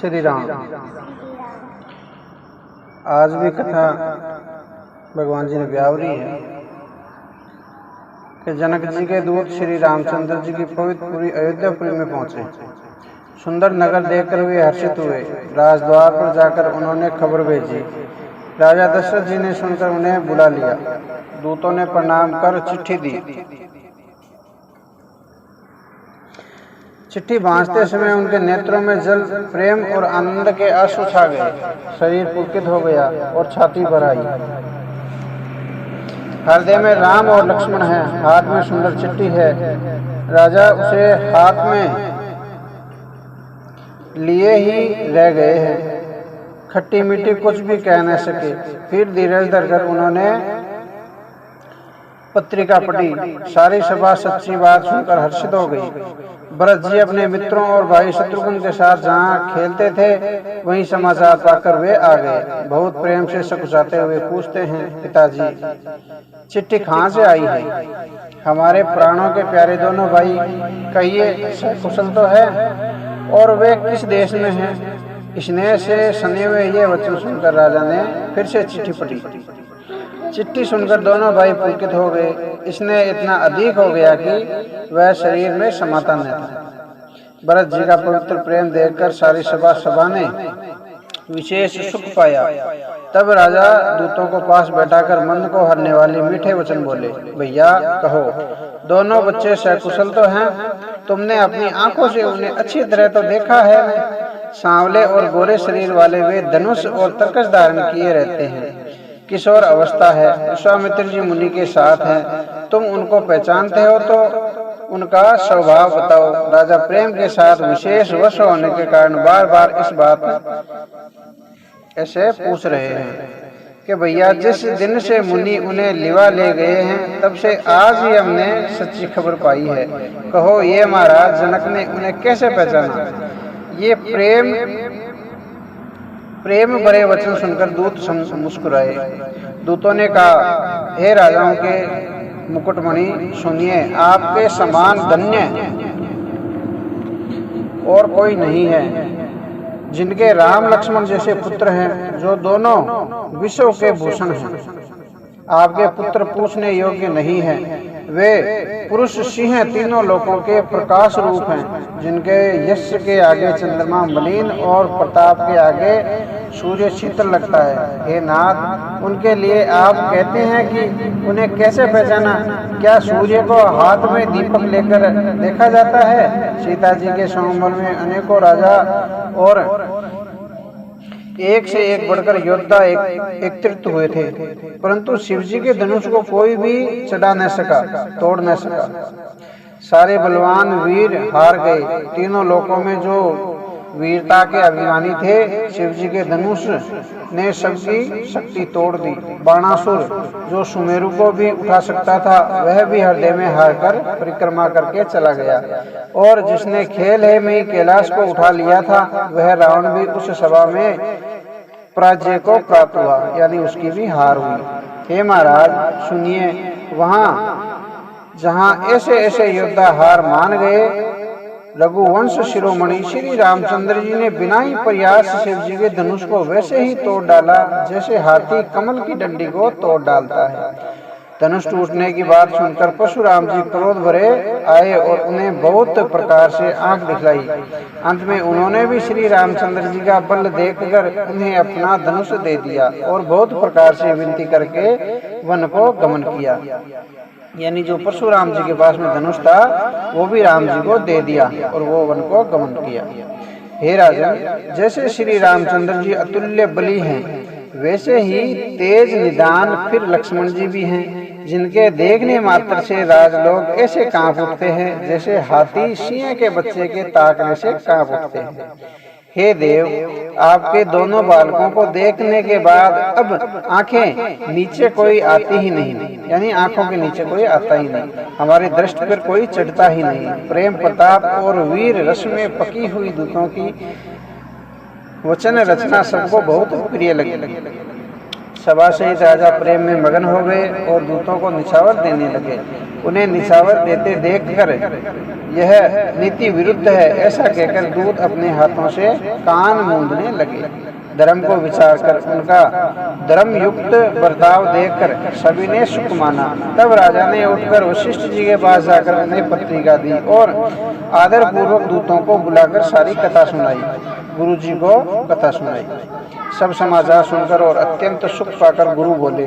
श्री राम। आज भी कथा भगवान जी ने ब्यावरी है कि जनक जी के दूत श्री रामचंद्र जी की पवित्रपुरी अयोध्यापुरी में पहुंचे। सुंदर नगर देखकर वे हर्षित हुए। राजद्वार पर जाकर उन्होंने खबर भेजी। राजा दशरथ जी ने सुनकर उन्हें बुला लिया। दूतों ने प्रणाम कर चिट्ठी दी। चिट्ठी बांधते समय उनके नेत्रों में जल प्रेम और आनंद के आंसू छा गए। शरीर पुलकित हो गया और छाती भर आई। हृदय में राम और लक्ष्मण है, हाथ में सुंदर चिट्ठी है। राजा उसे हाथ में लिए ही रह गए हैं। खट्टी मीठी कुछ भी कह न सके। फिर धीरज धरकर उन्होंने पत्रिका पढ़ी। सारी सभा सच्ची बात सुनकर हर्षित हो गई। भरत जी अपने मित्रों और भाई शत्रुघ्न के साथ जहाँ खेलते थे वहीं समाचार पाकर वे आ गए। बहुत प्रेम से सकुचाते हुए पूछते हैं, पिताजी चिट्ठी कहाँ से आई है? हमारे प्राणों के प्यारे दोनों भाई कहिए कुशल तो है, और वे किस देश में हैं? स्नेह से सने हुए ये वचन सुनकर राजा ने फिर से चिट्ठी पढ़ी। चिट्ठी सुनकर दोनों भाई पुलकित हो गए। स्नेह इतना अधिक हो गया कि वह शरीर में समाता न था। भरत जी का पवित्र प्रेम देखकर सारी सभा ने विशेष सुख पाया। तब राजा दूतों को पास बैठाकर मन को हरने वाले मीठे वचन बोले। भैया कहो, दोनों बच्चे सकुशल तो हैं? तुमने अपनी आंखों से उन्हें अच्छी तरह तो देखा है। सांवले और गोरे शरीर वाले वे धनुष और तरकस धारण किए रहते हैं। किशोर अवस्था है। विश्वामित्र जी मुनि के साथ हैं। तुम उनको पहचानते हो तो उनका स्वभाव बताओ। राजा प्रेम के साथ विशेष वश होने के कारण बार बार इस बात ऐसे पूछ रहे हैं कि भैया जिस दिन से मुनि उन्हें लिवा ले गए हैं तब से आज ही हमने सच्ची खबर पाई है। कहो ये महाराज जनक ने उन्हें कैसे पहचाना? ये प्रेम भरे वचन सुनकर दूत मुस्कुराए। दूतों ने कहा, हे राजाओं के मुकुटमणि सुनिए, आपके समान धन्य और कोई नहीं है। जिनके राम लक्ष्मण जैसे पुत्र हैं, जो दोनों विश्व के भूषण हैं। आपके पुत्र पूछने योग्य नहीं है। वे पुरुष सिंह तीनों लोकों के प्रकाश रूप हैं। जिनके यश के आगे चंद्रमा मलिन और प्रताप के आगे सूर्य शीतल लगता है। हे नाथ, उनके लिए आप कहते हैं कि उन्हें कैसे पहचाना? क्या सूर्य को हाथ में दीपक लेकर देखा जाता है? सीता जी के स्वयंवर में अनेकों राजा और एक से एक बढ़कर योद्धा एकत्रित हुए थे, परंतु शिव जी के धनुष को कोई भी चढ़ा न सका, तोड़ न सका। सारे बलवान वीर हार गए। तीनों लोकों में जो वीरता के अभिमानी थे, शिव जी के धनुष ने सबकी शक्ति तोड़ दी। बाणासुर जो सुमेरु को भी उठा सकता था, वह भी हृदय में हार कर परिक्रमा करके चला गया। और जिसने खेल है में कैलाश को उठा लिया था, वह रावण भी उस सभा में पराजय को प्राप्त हुआ, यानी उसकी भी हार हुई। हे महाराज सुनिए, वहाँ जहाँ ऐसे ऐसे योद्धा हार मान गए, रघुवंश शिरोमणि श्री रामचंद्र जी ने बिना ही प्रयास शिव जी के धनुष को वैसे ही तोड़ डाला जैसे हाथी कमल की डंडी को तोड़ डालता है। धनुष टूटने की बात सुनकर परशुराम जी क्रोध भरे आए और उन्हें बहुत प्रकार से आंख दिखलाई। अंत में उन्होंने भी श्री रामचंद्र जी का बल देखकर उन्हें अपना धनुष दे दिया और बहुत प्रकार से विनती करके वन को गमन किया। यानी जो परशुराम जी के पास में धनुष था, वो भी राम जी को दे दिया और वो वन को गमन किया। हे राजन, जैसे श्री रामचंद्र जी अतुल्य बली हैं, वैसे ही तेज निदान फिर लक्ष्मण जी भी हैं, जिनके देखने मात्र से राजलोग ऐसे कांप उठते हैं जैसे हाथी सिंह के बच्चे के ताकने से कांप उठते हैं। हे देव, आपके दोनों बालकों को देखने के बाद अब आंखें नीचे कोई आती ही नहीं, यानी आंखों के नीचे कोई आता ही नहीं, हमारी दृष्टि पर कोई चढ़ता ही नहीं। प्रेम प्रताप और वीर रस में पकी हुई दूतों की वचन रचना सबको बहुत प्रिय लगी। सभा सहित राजा प्रेम में मगन हो गए और दूतों को निछावर देने लगे। उन्हें निछावर देते देखकर यह नीति विरुद्ध है ऐसा कहकर दूत अपने हाथों से कान मूंदने लगे। धर्म को विचार कर उनका धर्म युक्त बर्ताव देखकर सभी ने सुख माना। तब राजा ने उठकर वशिष्ठ जी के पास जाकर उन्हें पत्रिका दी और आदर पूर्वक दूतों को बुलाकर सारी कथा सुनाई। गुरु जी को कथा सुनाई। सब समाचार सुनकर और अत्यंत सुख पाकर गुरु बोले,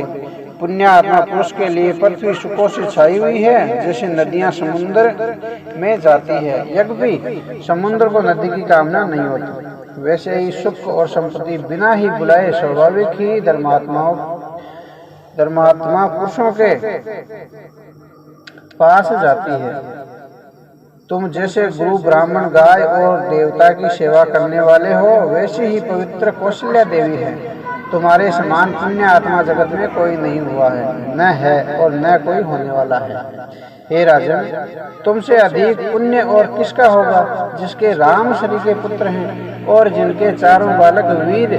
पुण्यात्मा पुरुष के लिए पृथ्वी सुखों से छाई हुई है, जैसे नदियां समुद्र में जाती है। यज्ञ भी समुद्र को नदी की कामना नहीं होती, वैसे ही सुख और संपत्ति बिना ही बुलाए स्वाभाविक ही धर्मात्मा पुरुषों के पास जाती है। तुम जैसे गुरु ब्राह्मण गाय और देवता की सेवा करने वाले हो, वैसे ही पवित्र कौशल्या देवी है। तुम्हारे समान पुण्य आत्मा जगत में कोई नहीं हुआ है, न है और न कोई होने वाला है। हे राजन, तुमसे अधिक पुण्य और किसका होगा, जिसके राम श्री के पुत्र हैं और जिनके चारों बालक वीर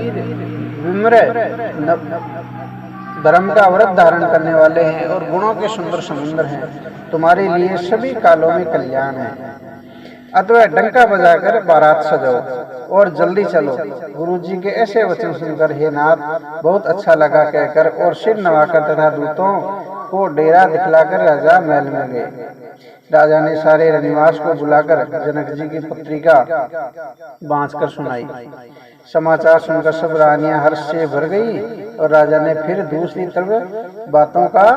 विम्र धर्म का व्रत धारण करने वाले हैं और गुणों के सुंदर समुद्र हैं। तुम्हारे लिए सभी कालों में कल्याण है। अतः डंका बजाकर बारात सजाओ और जल्दी चलो। गुरु जी के ऐसे वचन सुनकर हे नाथ बहुत अच्छा लगा कहकर और सिर नवाकर तथा दूतों को डेरा दिखलाकर राजा महल में गए। राजा ने सारे रनिवास को बुलाकर जनक जी की पत्रिका बांचकर सुनाई। समाचार सुनकर सब रानियां हर्ष से भर गई और राजा ने फिर दूसरी तरफ बातों का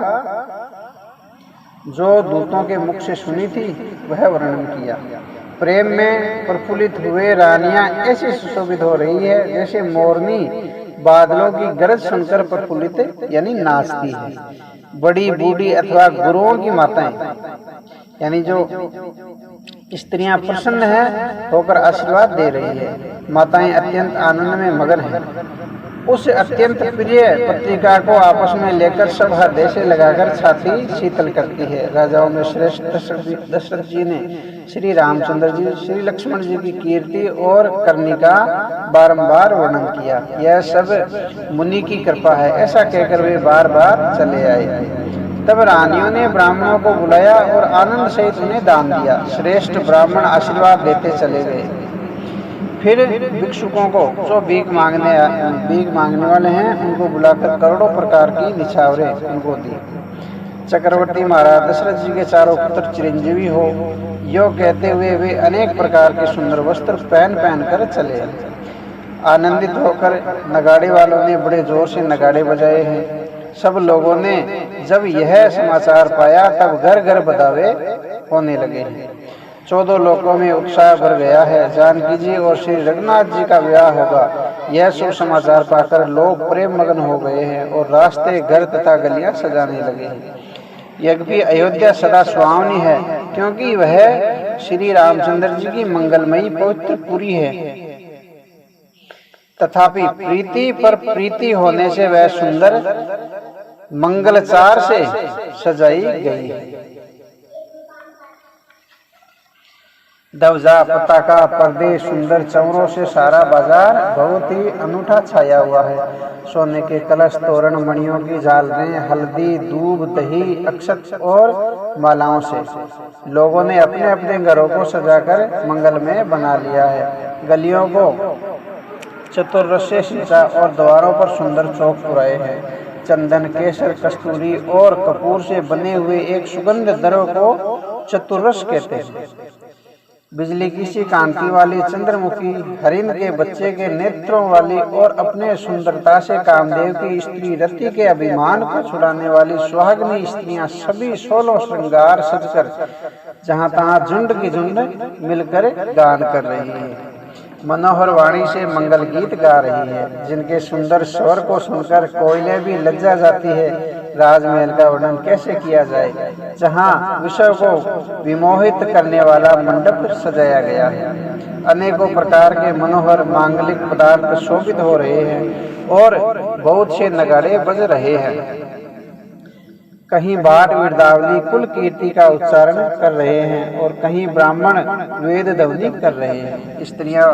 जो दूतों के मुख से सुनी थी वह वर्णन किया। प्रेम में प्रफुल्लित हुए रानियां ऐसी सुशोभित हो रही है जैसे मोरनी बादलों की गरज सुनकर प्रफुल्लित यानी नाचती है। बड़ी बूढ़ी अथवा गुरुओं की माताएं यानी जो स्त्रियां प्रसन्न है होकर आशीर्वाद दे रही है। माताएं अत्यंत आनंद में मगन हैं। उस अत्यंत प्रिय पत्रिका को आपस में लेकर सब हृदय से लगाकर छाती शीतल करती है। राजाओं में श्रेष्ठ दशरथ जी ने श्री रामचंद्र जी, श्री लक्ष्मण जी की कीर्ति और करनी का बारंबार वर्णन किया। यह सब मुनि की कृपा है ऐसा कहकर वे बार बार चले आए। तब रानियों ने ब्राह्मणों को बुलाया और आनंद सहित उन्हें दान दिया। श्रेष्ठ ब्राह्मण आशीर्वाद देते चले गए। फिर भिक्षुकों को जो भीख मांगने वाले हैं उनको बुलाकर करोड़ों प्रकार की निछावरें उनको दी। चक्रवर्ती महाराज दशरथ जी के चारों पुत्र चिरंजीवी हो यो कहते हुए वे अनेक प्रकार के सुंदर वस्त्र पहन कर चले। आनंदित होकर नगाड़े वालों ने बड़े जोर से नगाड़े बजाए हैं। सब लोगों ने जब यह समाचार पाया तब घर घर बधावे होने लगे हैं। 14 लोकों में उत्साह भर गया है। जानकी जी और श्री रघुनाथ जी का विवाह होगा, यह शुभ समाचार पाकर लोग प्रेम मगन हो गए हैं और रास्ते घर तथा गलियां सजाने लगे हैं। यज्ञ भी अयोध्या सदा सुहावनी है क्योंकि वह श्री रामचंद्र जी की मंगलमयी पवित्र पुरी है। तथापि प्रीति पर प्रीति होने से वह सुंदर मंगलचार से सजाई गई है। ध्वजा, पताका, पर्दे, सुंदर चौरों से सारा बाजार बहुत ही अनूठा छाया हुआ है। सोने के कलश, तोरण, मणियों की झालरें, हल्दी, दूब, दही, अक्षत और मालाओं से लोगों ने अपने अपने घरों को सजाकर मंगलमय बना लिया है। गलियों को चतुर्रस से सींचा और द्वारों पर सुंदर चौक पुराए हैं। चंदन, केसर, कस्तूरी और कपूर से बने हुए एक सुगंध द्रव्य को चतुर्रस कहते हैं। बिजली की सी कांति वाली चंद्रमुखी, हरिण के बच्चे के नेत्रों वाली और अपने सुंदरता से कामदेव की स्त्री रति के अभिमान को छुड़ाने वाली सुहागिनी स्त्रियां सभी 16 श्रृंगार सजकर जहां तहां झुंड की झुंड मिलकर गान कर रही है। मनोहर वाणी से मंगल गीत गा रही है जिनके सुंदर स्वर को सुनकर कोयले भी लज्जा जाती है। राजमहल का वर्णन कैसे किया जाए, जहाँ विषय को विमोहित करने वाला मंडप सजाया गया है। अनेकों प्रकार के मनोहर मांगलिक पदार्थ शोभित हो रहे हैं और बहुत से नगाड़े बज रहे हैं। कहीं भाट वृंदावनी कुल कीर्ति का उच्चारण कर रहे हैं और कहीं ब्राह्मण वेद ध्वनि कर रहे हैं। स्त्रियां,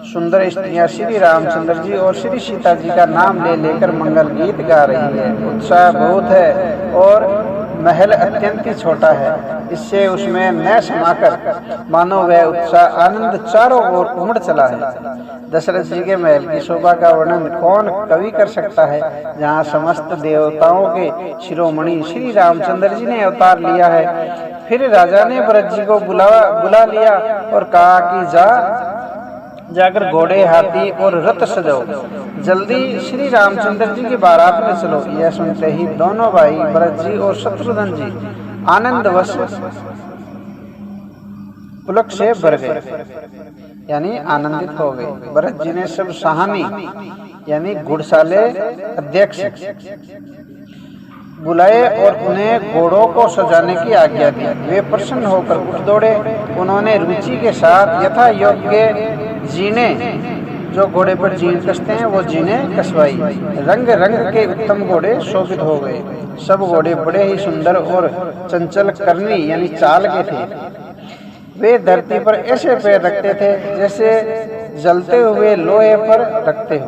सुंदर स्त्रियां श्री रामचंद्र जी और श्री सीता जी का नाम ले लेकर मंगल गीत गा रही है। उत्साह बहुत है और महल अत्यंत ही छोटा है, इससे उसमें न समाकर मानो वह उत्साह आनंद चारों ओर उमड़ चला है। दशरथ जी के महल की शोभा का वर्णन कौन कवि कर सकता है, जहाँ समस्त देवताओं के शिरोमणि श्री रामचंद्र जी ने अवतार लिया है। फिर राजा ने भरत जी को बुला लिया और कहा कि जाकर घोड़े, हाथी और रथ सजाओ, जल्दी श्री रामचंद्र जी की बारात में चलो। यह सुनते ही दोनों भाई भरत जी और शत्रुघ्न जी आनंदवश पुलक से भर गए, यानी आनंदित हो गए। भरत जी ने सब सहानी यानी घुड़साले अध्यक्ष बुलाए और उन्हें घोड़ों को सजाने की आज्ञा दी। वे प्रसन्न होकर उठ दौड़े। उन्होंने रुचि के साथ यथा योग्य जीने, जो घोड़े पर जीन कसते हैं, वो जीने कसवाई। रंग रंग के उत्तम घोड़े शोभित हो गए। सब घोड़े बड़े ही सुंदर और चंचल करनी यानी चाल के थे। वे धरती पर ऐसे पैर रखते थे जैसे जलते हुए लोहे पर रखते हो।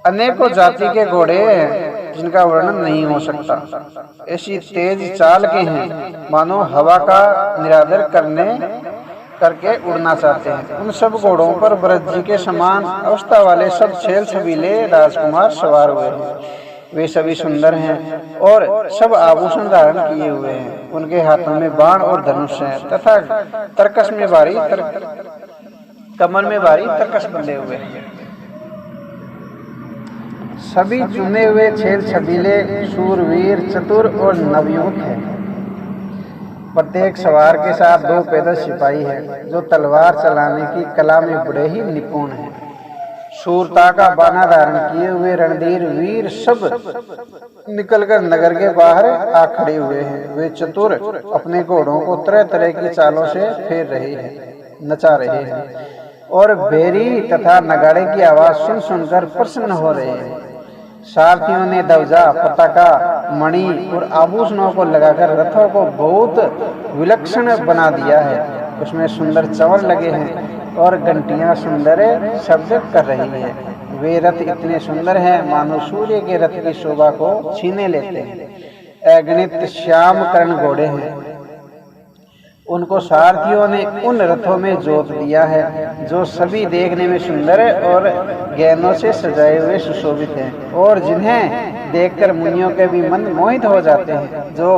अनेकों जाति के घोड़े हैं जिनका वर्णन नहीं हो सकता। ऐसी तेज चाल के हैं मानो हवा का निरादर करके उड़ना चाहते हैं। उन सब घोड़ों पर भरत जी के समान अवस्था वाले सब छेल छबीले राजकुमार सवार हुए हैं। वे सभी सुंदर हैं और सब आभूषण धारण किए हुए हैं। उनके हाथों में बाण और धनुष है तथा तरकस में भारी कमर में भारी तरकस बंधे हुए हैं। सभी चुने हुए छेल छबीले शूरवीर, चतुर और नवयुवक हैं। प्रत्येक सवार के साथ 2 पैदल सिपाही है जो तलवार चलाने की कला में बड़े ही निपुण हैं। शूरता का बाना धारण किए हुए रणधीर वीर सब निकलकर नगर के बाहर आ खड़े हुए हैं। वे चतुर अपने घोड़ों को तरह तरह की चालों से फेर रहे हैं, नचा रहे हैं और बेरी तथा नगाड़े की आवाज सुन सुनकर प्रसन्न हो रहे हैं। सारथियों ने ध्वजा, पताका, मणि और आभूषणों को लगाकर रथों को बहुत विलक्षण बना दिया है। उसमें सुंदर चंवर लगे हैं और घंटियां सुंदर शब्द कर रही है। वे रथ इतने सुंदर हैं मानो सूर्य के रथ की शोभा को छीने लेते हैं। अगणित श्याम कर्ण घोड़े हैं। उनको सारथियों ने उन रथों में जोत दिया है जो सभी देखने में सुंदर और गहनों से सजाए हुए सुशोभित हैं और जिन्हें देखकर मुनियों के भी मन मोहित हो जाते हैं, जो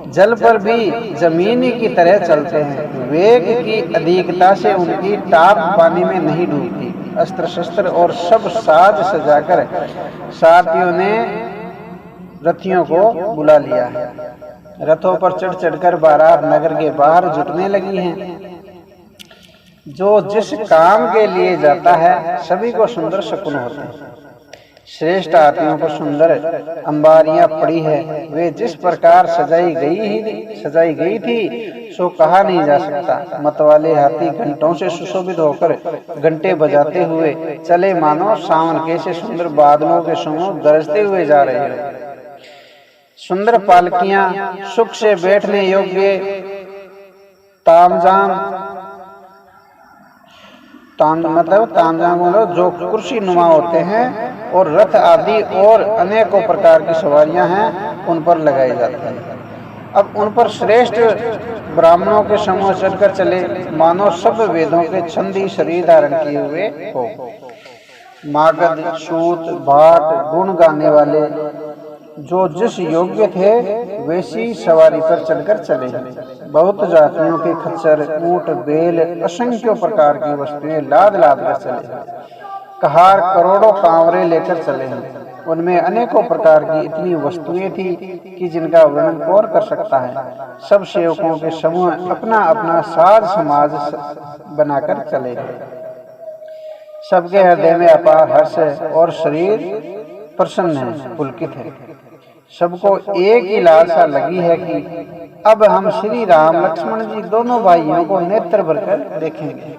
जल पर भी जमीनी की तरह चलते हैं। वेग की अधिकता से उनकी टाप पानी में नहीं डूबती। अस्त्र शस्त्र और सब साज सजाकर सारथियों ने रथियों को बुला लिया है। रथों पर चढ़ चढ़कर बारात नगर के बाहर जुटने लगी हैं। जो जिस काम के लिए जाता है सभी को सुंदर शकुन होते हैं। श्रेष्ठ हाथियों को सुंदर अंबारियां पड़ी है। वे जिस प्रकार सजाई गई थी सो कहा नहीं जा सकता। मतवाले हाथी घंटों से सुशोभित होकर घंटे बजाते हुए चले मानो सावन के से सुंदर बादलों के समूह गरजते हुए जा रहे हैं। सुंदर पालकियां, सुख से बैठने योग्य तामजाम मतलब जो कुर्सी नुमा होते हैं और रथ आदि और अनेकों प्रकार की सवारियां हैं उन पर लगाई जाती हैं। अब उन पर श्रेष्ठ ब्राह्मणों के समूह चढ़कर चले मानो सब वेदों के छंदी शरीर धारण किए हुए हो। मागध, सूत, भाट, गुण गाने वाले जो जिस योग्य थे वैसी सवारी पर चढ़कर चले। बहुत जातियों के खच्चर, ऊंट, बैल, असंख्य प्रकार की वस्तुएं लाद लाद कर चले। कहार करोड़ों कांवरे लेकर चले हैं। उनमें अनेकों प्रकार की इतनी वस्तुएं थी कि जिनका वर्णन कौन कर सकता है। सब सेवकों के समूह अपना अपना साज समाज बनाकर चले गए। सबके हृदय में अपार हर्ष और शरीर प्रसन्न है, पुलकित है। सबको एक ही लालसा लगी है कि अब हम श्री राम लक्ष्मण जी दोनों भाइयों को नेत्र भरकर देखेंगे।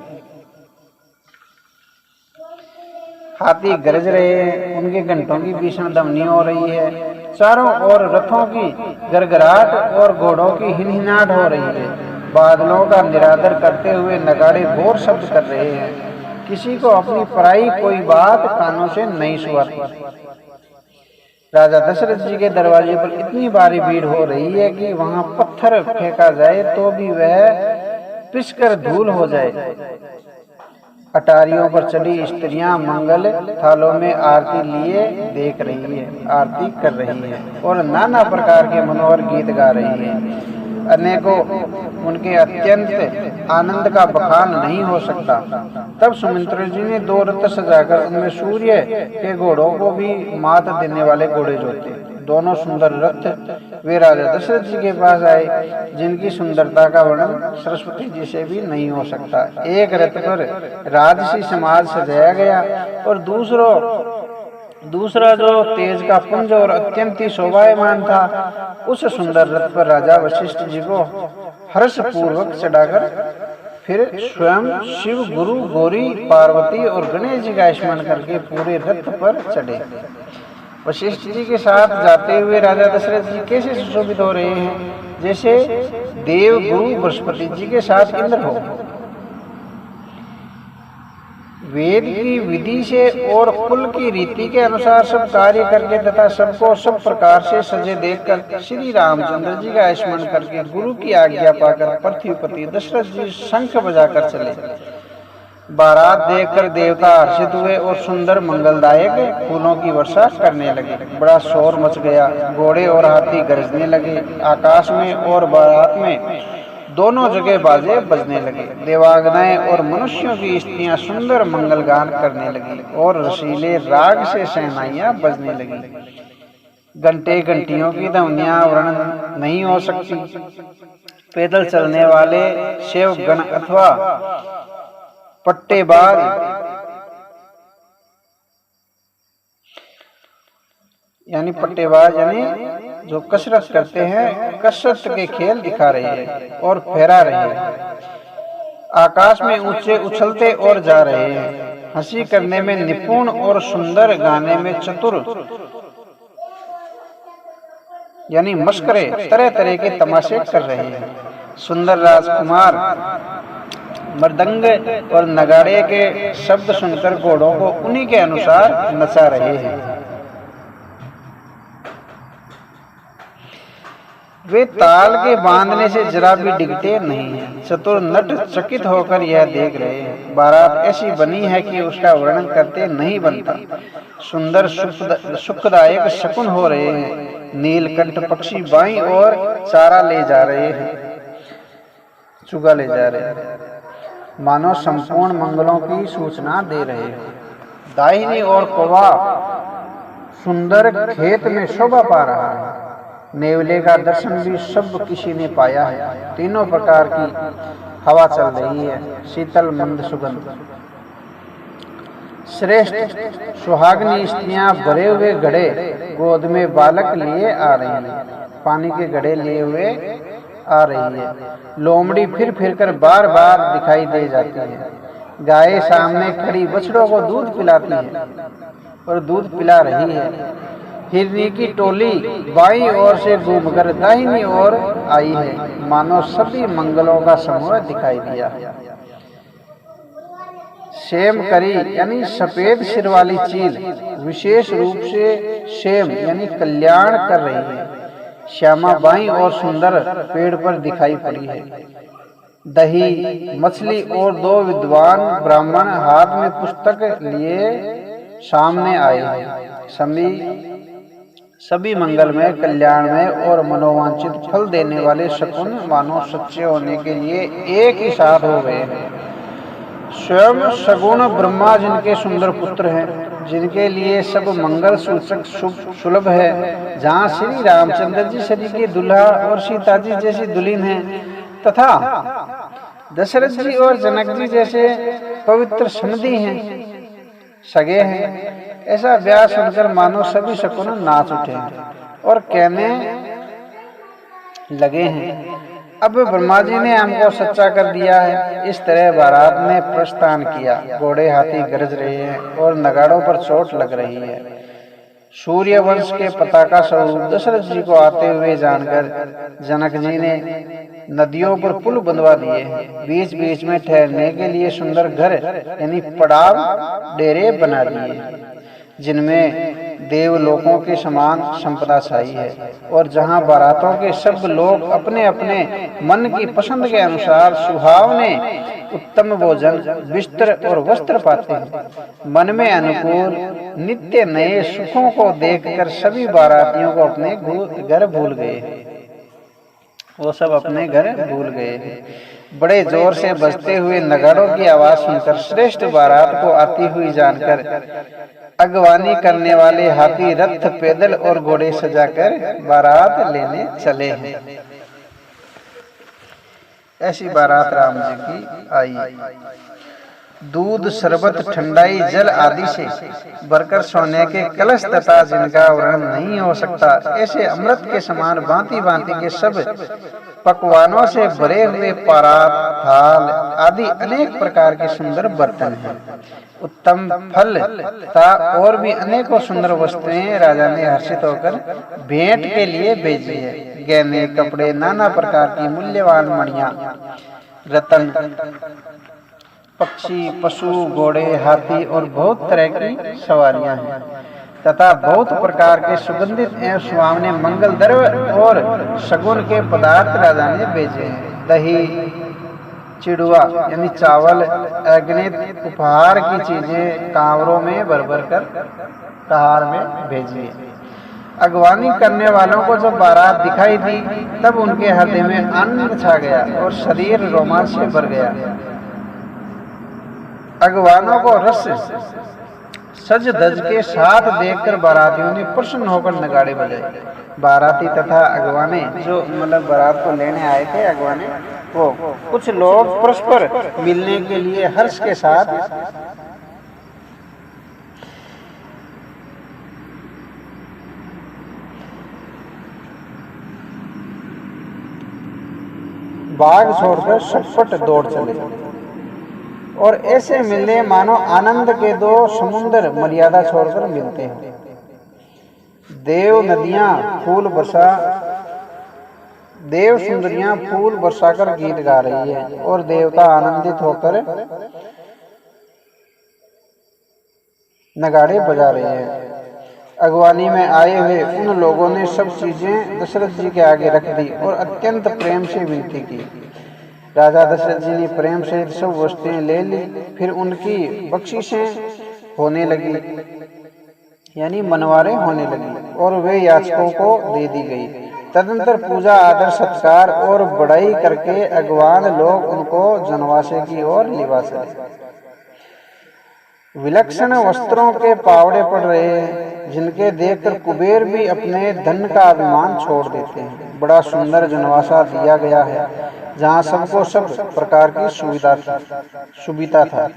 हाथी गरज रहे हैं, उनके घंटों की भीषण ध्वनि हो रही है। चारों ओर रथों की गरगराहट और घोड़ों की हिनहिनाहट हो रही है। बादलों का निरादर करते हुए नगाड़े बोर शब्द कर रहे हैं। किसी को अपनी पराई कोई बात कानों से नहीं सुहाती। राजा दशरथ जी के दरवाजे पर इतनी भारी भीड़ हो रही है कि वहां पत्थर फेंका जाए तो भी वह पिसकर धूल हो जाए। अटारियों पर चढ़ी स्त्रियां मंगल थालों में आरती लिए देख रही है, आरती कर रही है और नाना प्रकार के मनोहर गीत गा रही है। अनेकों उनके अत्यंत आनंद का बखान नहीं हो सकता। तब सुमित्रा जी ने 2 रथ सजाकर उनमें सूर्य के घोड़ों को भी मात देने वाले घोड़े जोते। दोनों सुंदर रथ वे राजा दशरथ जी के पास आए, जिनकी सुंदरता का वर्णन सरस्वती जी से भी नहीं हो सकता। एक रथ पर राजसी समाज सजाया गया और दूसरा जो तेज का पुंज और अत्यंत ही शोभायमान था, उस सुंदर रथ पर राजा वशिष्ठ जी को हर्ष पूर्वक चढ़ाकर फिर स्वयं शिव, गुरु, गौरी, पार्वती और गणेश जी का स्मरण करके पूरे रथ पर चढ़े। वशिष्ठ जी के साथ जाते हुए राजा दशरथ जी कैसे सुशोभित हो रहे हैं, जैसे देव गुरु बृहस्पति जी के साथ इंद्र हो। वेद की विधि से और कुल की रीति के अनुसार सब कार्य करके तथा सबको सब प्रकार से सजे देखकर श्री रामचंद्र जी का स्मरण करके गुरु की आज्ञा पाकर पृथ्वीपति दशरथ जी शंख बजाकर चले। बारात देखकर देवता हर्षित हुए और सुंदर मंगलदायक फूलों की वर्षा करने लगे। बड़ा शोर मच गया, घोड़े और हाथी गरजने लगे। आकाश में और बारात में दोनों जगह बाजे बजने लगे। देवांगनाएं और मनुष्यों की स्त्रियां सुंदर मंगल गान करने लगी और रसीले राग से शहनाइयां बजने लगी। घंटे घंटियों की ध्वनियां वर्णन नहीं हो सकती। पैदल चलने वाले सेवकगण अथवा पट्टेबाज यानी जो कसरत करते हैं, कसरत के खेल दिखा रहे हैं और फहरा रहे हैं। आकाश में ऊंचे उछलते और जा रहे हैं। हंसी करने में निपुण और सुंदर गाने में चतुर यानी मस्करे तरह तरह के तमाशे कर रहे हैं। सुंदर राजकुमार मृदंग और नगाड़े के शब्द सुनकर घोड़ों को उन्हीं के अनुसार नचा रहे हैं। वे ताल के बांधने से जरा भी डिगते नहीं हैं। चतुर नट चकित होकर यह देख रहे हैं। बारात ऐसी बनी है कि उसका वर्णन करते नहीं बनता। सुंदर सुखदायक शकुन हो रहे हैं। नीलकंठ पक्षी बाईं ओर चारा ले जा रहे हैं, चुगा ले जा रहे हैं, मानो संपूर्ण मंगलों की सूचना दे रहे हैं। दाहिनी ओर कौवा सुंदर खेत में शोभा पा रहा है। नेवले का दर्शन भी सब किसी ने पाया है। तीनों प्रकार की हवा चल रही है, शीतल मंद सुगंध। श्रेष्ठ सुहागनी स्त्रियां भरे हुए घड़े गोद में बालक लिए आ रही हैं, पानी के घड़े लिए हुए आ रही है। लोमड़ी फिर फिर कर बार बार दिखाई दे जाती है। गाय सामने खड़ी बछड़ों को दूध पिलाती है और दूध पिला रही है। हिरनी की टोली बाईं ओर से घूमकर दाहिनी ओर आई है, मानो सभी मंगलों का समूह दिखाई दिया। शेम करी यानी सफेद सिर वाली चील विशेष रूप से शेम यानी कल्याण कर रही है। श्यामा बाईं और सुंदर पेड़ पर दिखाई पड़ी है। दही मछली और 2 विद्वान ब्राह्मण हाथ में पुस्तक लिए सामने आए हैं। सभी मंगलमय, कल्याणमय और मनोवांछित फल देने वाले शकुन मानो सच्चे होने के लिए एक ही साथ हो गए हैं। स्वयं सगुण ब्रह्मा जिनके सुंदर पुत्र हैं, जिनके लिए सब मंगल सूचक सुलभ है, जहाँ श्री रामचंद्र जी शरीर के दुल्हा और सीता जी जैसी दुल्हन है, तथा दशरथ जी और जनक जी जैसे पवित्र समधी हैं, सगे हैं। ऐसा ब्याह सुनकर मानो सभी शकुन नाच उठे और कहने लगे हैं, अब ब्रह्मा जी ने हमको सच्चा कर दिया है। इस तरह बारात ने प्रस्थान किया। घोड़े हाथी गरज रहे हैं और नगाड़ों पर चोट लग रही है। सूर्य वंश के पताका स्वरूप दशरथ जी को आते हुए जानकर जनक जी ने नदियों पर पुल बंधवा दिए हैं। बीच बीच में ठहरने के लिए सुंदर घर यानी पड़ाव डेरे बना दिए, जिनमें देवलोकों के समान संपदा छाई है और जहां बारातों के सब लोग अपने अपने मन की पसंद के अनुसार सुहावने उत्तम भोजन, बिस्तर और वस्त्र पाते हैं। मन में अनुकूल नित्य नए सुखों को देखकर सभी बारातियों को अपने घर भूल गए। वो सब अपने घर भूल गए हैं। बड़े जोर से बजते हुए नगाड़ों की आवाज सुनकर श्रेष्ठ बारात को आती हुई जानकर अगवानी करने वाले हाथी रथ, पैदल और घोड़े सजाकर बारात लेने चले हैं। ऐसी बारात राम जी की आई। दूध, शरबत, ठंडाई, जल आदि से भरकर सोने के कलश तथा जिनका वर्णन नहीं हो सकता, ऐसे अमृत के समान भांति भांति के सब पकवानों से भरे हुए परात, थाल आदि अनेक प्रकार के सुंदर बर्तन हैं। उत्तम फल तथा और भी अनेकों सुंदर वस्तुएं राजा ने हर्षित होकर भेंट के लिए भेजी है। गहने, कपड़े, नाना प्रकार की मूल्यवान मणियां, रतन, पक्षी, पशु, घोड़े, हाथी और बहुत तरह की सवारियां हैं तथा बहुत प्रकार के सुगंधित एवं सुहावने मंगल द्रव्य और शगुन के पदार्थ राजा ने भेजे हैं। दही, चिड़ुआ यानी चावल, अग्नित उपहार की चीजें कांवरों में भर भर कर कहार में भेजी है। अगवानी करने वालों को जब बारात दिखाई दी तब उनके हृदय में आनंद छा गया और शरीर रोमांच से भर गया। अगवानों को रस सज धज के साथ देखकर बारातियों ने प्रसन्न होकर नगाड़े बजाए। बाराती तथा अगवाने जो मतलब बारात को लेने आए थे, अगवाने वो कुछ लोग परस्पर मिलने के लिए हर्ष के साथ बाग छोड़कर सटपट दौड़ चले और ऐसे मिलने मानो आनंद के दो समुद्र मर्यादा छोड़कर मिलते हैं। देव नदियां फूल बरसा, देव सुंदरियां फूल बरसाकर गीत गा रही है और देवता आनंदित होकर नगाड़े बजा रहे हैं। अगवानी में आए हुए उन लोगों ने सब चीजें दशरथ जी के आगे रख दी और अत्यंत प्रेम से विनती की। राजा दशरथ जी ने प्रेम से सब वस्तुएं ले ली। फिर उनकी बख्शिशें होने लगी यानी मनवारे होने लगी और वे याचकों को दे दी गई। तदंतर पूजा, आदर, सत्कार और बड़ाई करके अगवान लोग उनको जनवासे की ओर लिवा चले। विलक्षण वस्त्रों के पावड़े पड़ रहे हैं, जिनके देखकर कुबेर भी अपने धन का अभिमान छोड़ देते हैं। बड़ा सुंदर जनवासा दिया गया है, जहाँ सबको सब प्रकार की सुविधा था।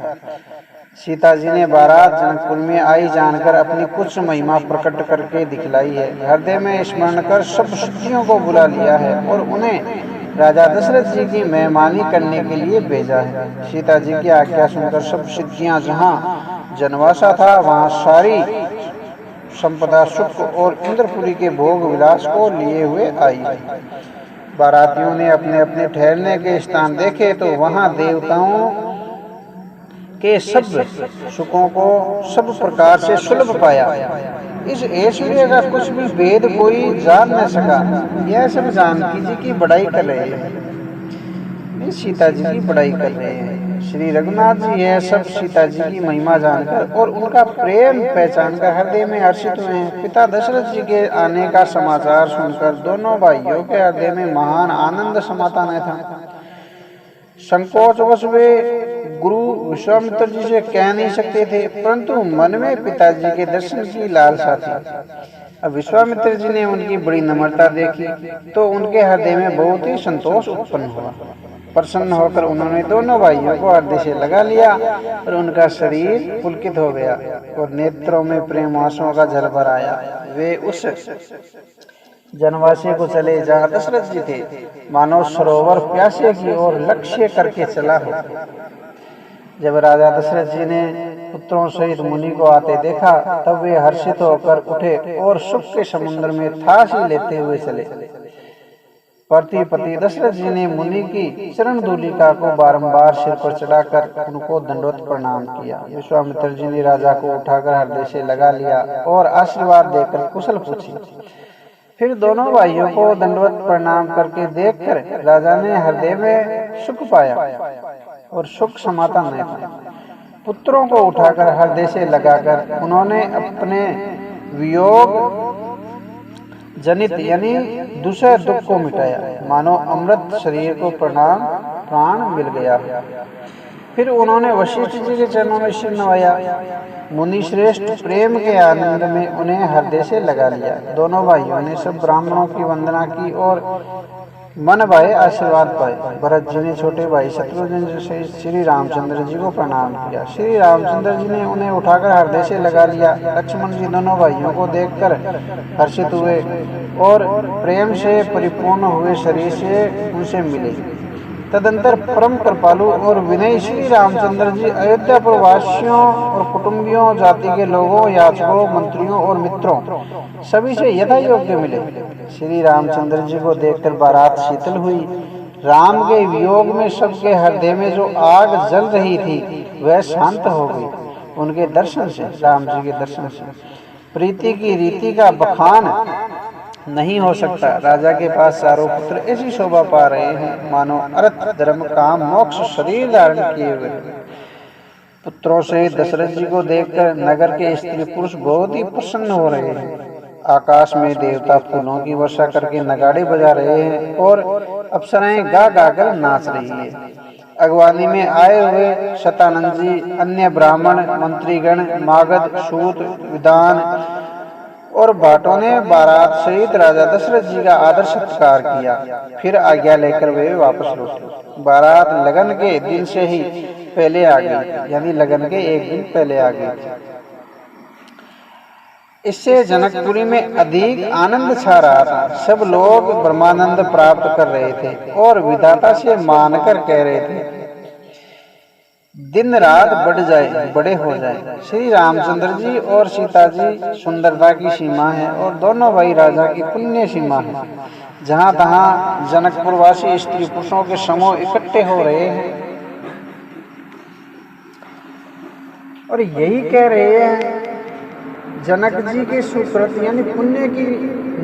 सीता जी ने बारात जनकपुर में आई जानकर अपनी कुछ महिमा प्रकट करके दिखलाई है। हृदय में स्मरण कर सब सिद्धियों को बुला लिया है और उन्हें राजा दशरथ जी की मेहमानी करने के लिए भेजा है। सीता जी की आज्ञा सुनकर सब सिद्धियां जहाँ जनवासा था वहाँ सारी संपदा, सुख और इंद्रपुरी के भोग विलास को लिए हुए आई है। बारातियों ने अपने अपने ठहरने के स्थान देखे तो वहाँ देवताओं के सब सुखों को सब प्रकार से सुलभ पाया। इस ऐश्वर्य का कुछ भी भेद कोई जान न सका। यह सब जानकी जी की बड़ाई कर रहे हैं, सीता जी की बड़ाई कर रहे हैं। श्री रघुनाथ जी यह सब सीता जी की महिमा जानकर और उनका प्रेम पहचानकर हृदय में हर्षित हुए हैं। पिता दशरथ जी के आने का समाचार सुनकर दोनों भाइयों के हृदय में महान आनंद समाता न था। संकोचवश वे गुरु विश्वामित्र जी से कह नहीं सकते थे, परंतु मन में पिताजी के दर्शन की लालसा थी। अब विश्वामित्र जी ने उनकी बड़ी नम्रता देखी तो उनके हृदय में बहुत ही संतोष उत्पन्न हुआ। प्रसन्न होकर उन्होंने दोनों भाइयों को हृदय से लगा लिया और उनका शरीर पुलकित हो गया और नेत्रों में प्रेम आंसुओं का झलभर आया। वे उस जनवासी को चले जहाँ दशरथ जी थे, मानो सरोवर प्यासे की ओर लक्ष्य करके चला हो। जब राजा दशरथ जी ने पुत्रों सहित मुनि को आते देखा, तब वे हर्षित होकर उठे और सुख के समुद्र में थासी लेते हुए चले। पति दशरथ जी ने मुनि की चरण धूलिका को बारंबार सिर पर चढ़ाकर उनको दंडवत प्रणाम किया। विश्वामित्र जी ने राजा को उठाकर हृदय से लगा लिया और आशीर्वाद देकर कुशल पूछी। फिर दोनों भाइयों को दंडवत प्रणाम करके देखकर राजा ने हृदय में सुख पाया और सुख समाता नहीं था। पुत्रों को उठाकर हृदय से लगाकर उन्होंने अपने वियोग जनित यानी दूसरे दुख को मिटाया, मानो अमृत शरीर को प्राण मिल गया। फिर उन्होंने वशिष्ठ जी के चरणों में सिर नवाया। मुनि श्रेष्ठ प्रेम के आनंद में उन्हें हृदय से लगा लिया। दोनों भाइयों ने सब ब्राह्मणों की वंदना की और मन भाए आशीर्वाद पाए। भरत जी ने छोटे भाई शत्रुघ्न से श्री रामचंद्र जी को प्रणाम किया। श्री रामचंद्र जी ने उन्हें उठाकर हृदय से लगा लिया। लक्ष्मण जी दोनों भाइयों को देखकर हर्षित हुए और प्रेम से परिपूर्ण हुए शरीर से उनसे मिले। तदंतर परम कृपालु और विनयी श्री रामचंद्र जी अयोध्यापुर वासियों और कुटुंबियों, जाति के लोगों, याचकों, मंत्रियों और मित्रों सभी से यथा योग्य मिले। श्री रामचंद्र जी को देखकर बारात शीतल हुई। राम के वियोग में सबके हृदय में जो आग जल रही थी वह शांत हो गई। उनके दर्शन से, राम जी के दर्शन से प्रीति की रीति का बखान नहीं हो सकता। राजा के पास चारों पुत्र ऐसी शोभा पा रहे हैं मानो अर्थ, धर्म, काम, मोक्ष शरीर धारण किए हुए। पुत्रों से दशरथ जी को देखकर नगर के स्त्री पुरुष बहुत ही प्रसन्न हो रहे हैं। आकाश में देवता फूलों की वर्षा करके नगाड़े बजा रहे हैं और अप्सराएं गा गा कर नाच रही है। अगवानी में आए हुए शतानंद जी, अन्य ब्राह्मण, मंत्रीगण, मागध, सूत, विद्वान और भाटों ने बारात सहित राजा दशरथ जी का आदर सत्कार किया। फिर आज्ञा लेकर वे वापस लौटे। बारात लगन के दिन से ही पहले आ गई, यानी लगन के एक दिन पहले आ गई। इससे जनकपुरी में अधिक आनंद छा रहा था। सब लोग ब्रह्मानंद प्राप्त कर रहे थे और विधाता से मानकर कह रहे थे, दिन रात बढ़ जाए, बड़े हो जाए। श्री रामचंद्र जी और सीता जी सुंदरता की सीमा है और दोनों भाई राजा की पुण्य सीमा है। जहाँ तहाँ जनकपुरवासी स्त्री पुरुषों के समूह इकट्ठे हो रहे हैं और यही कह रहे हैं, जनक जी के सुकृत यानी पुण्य की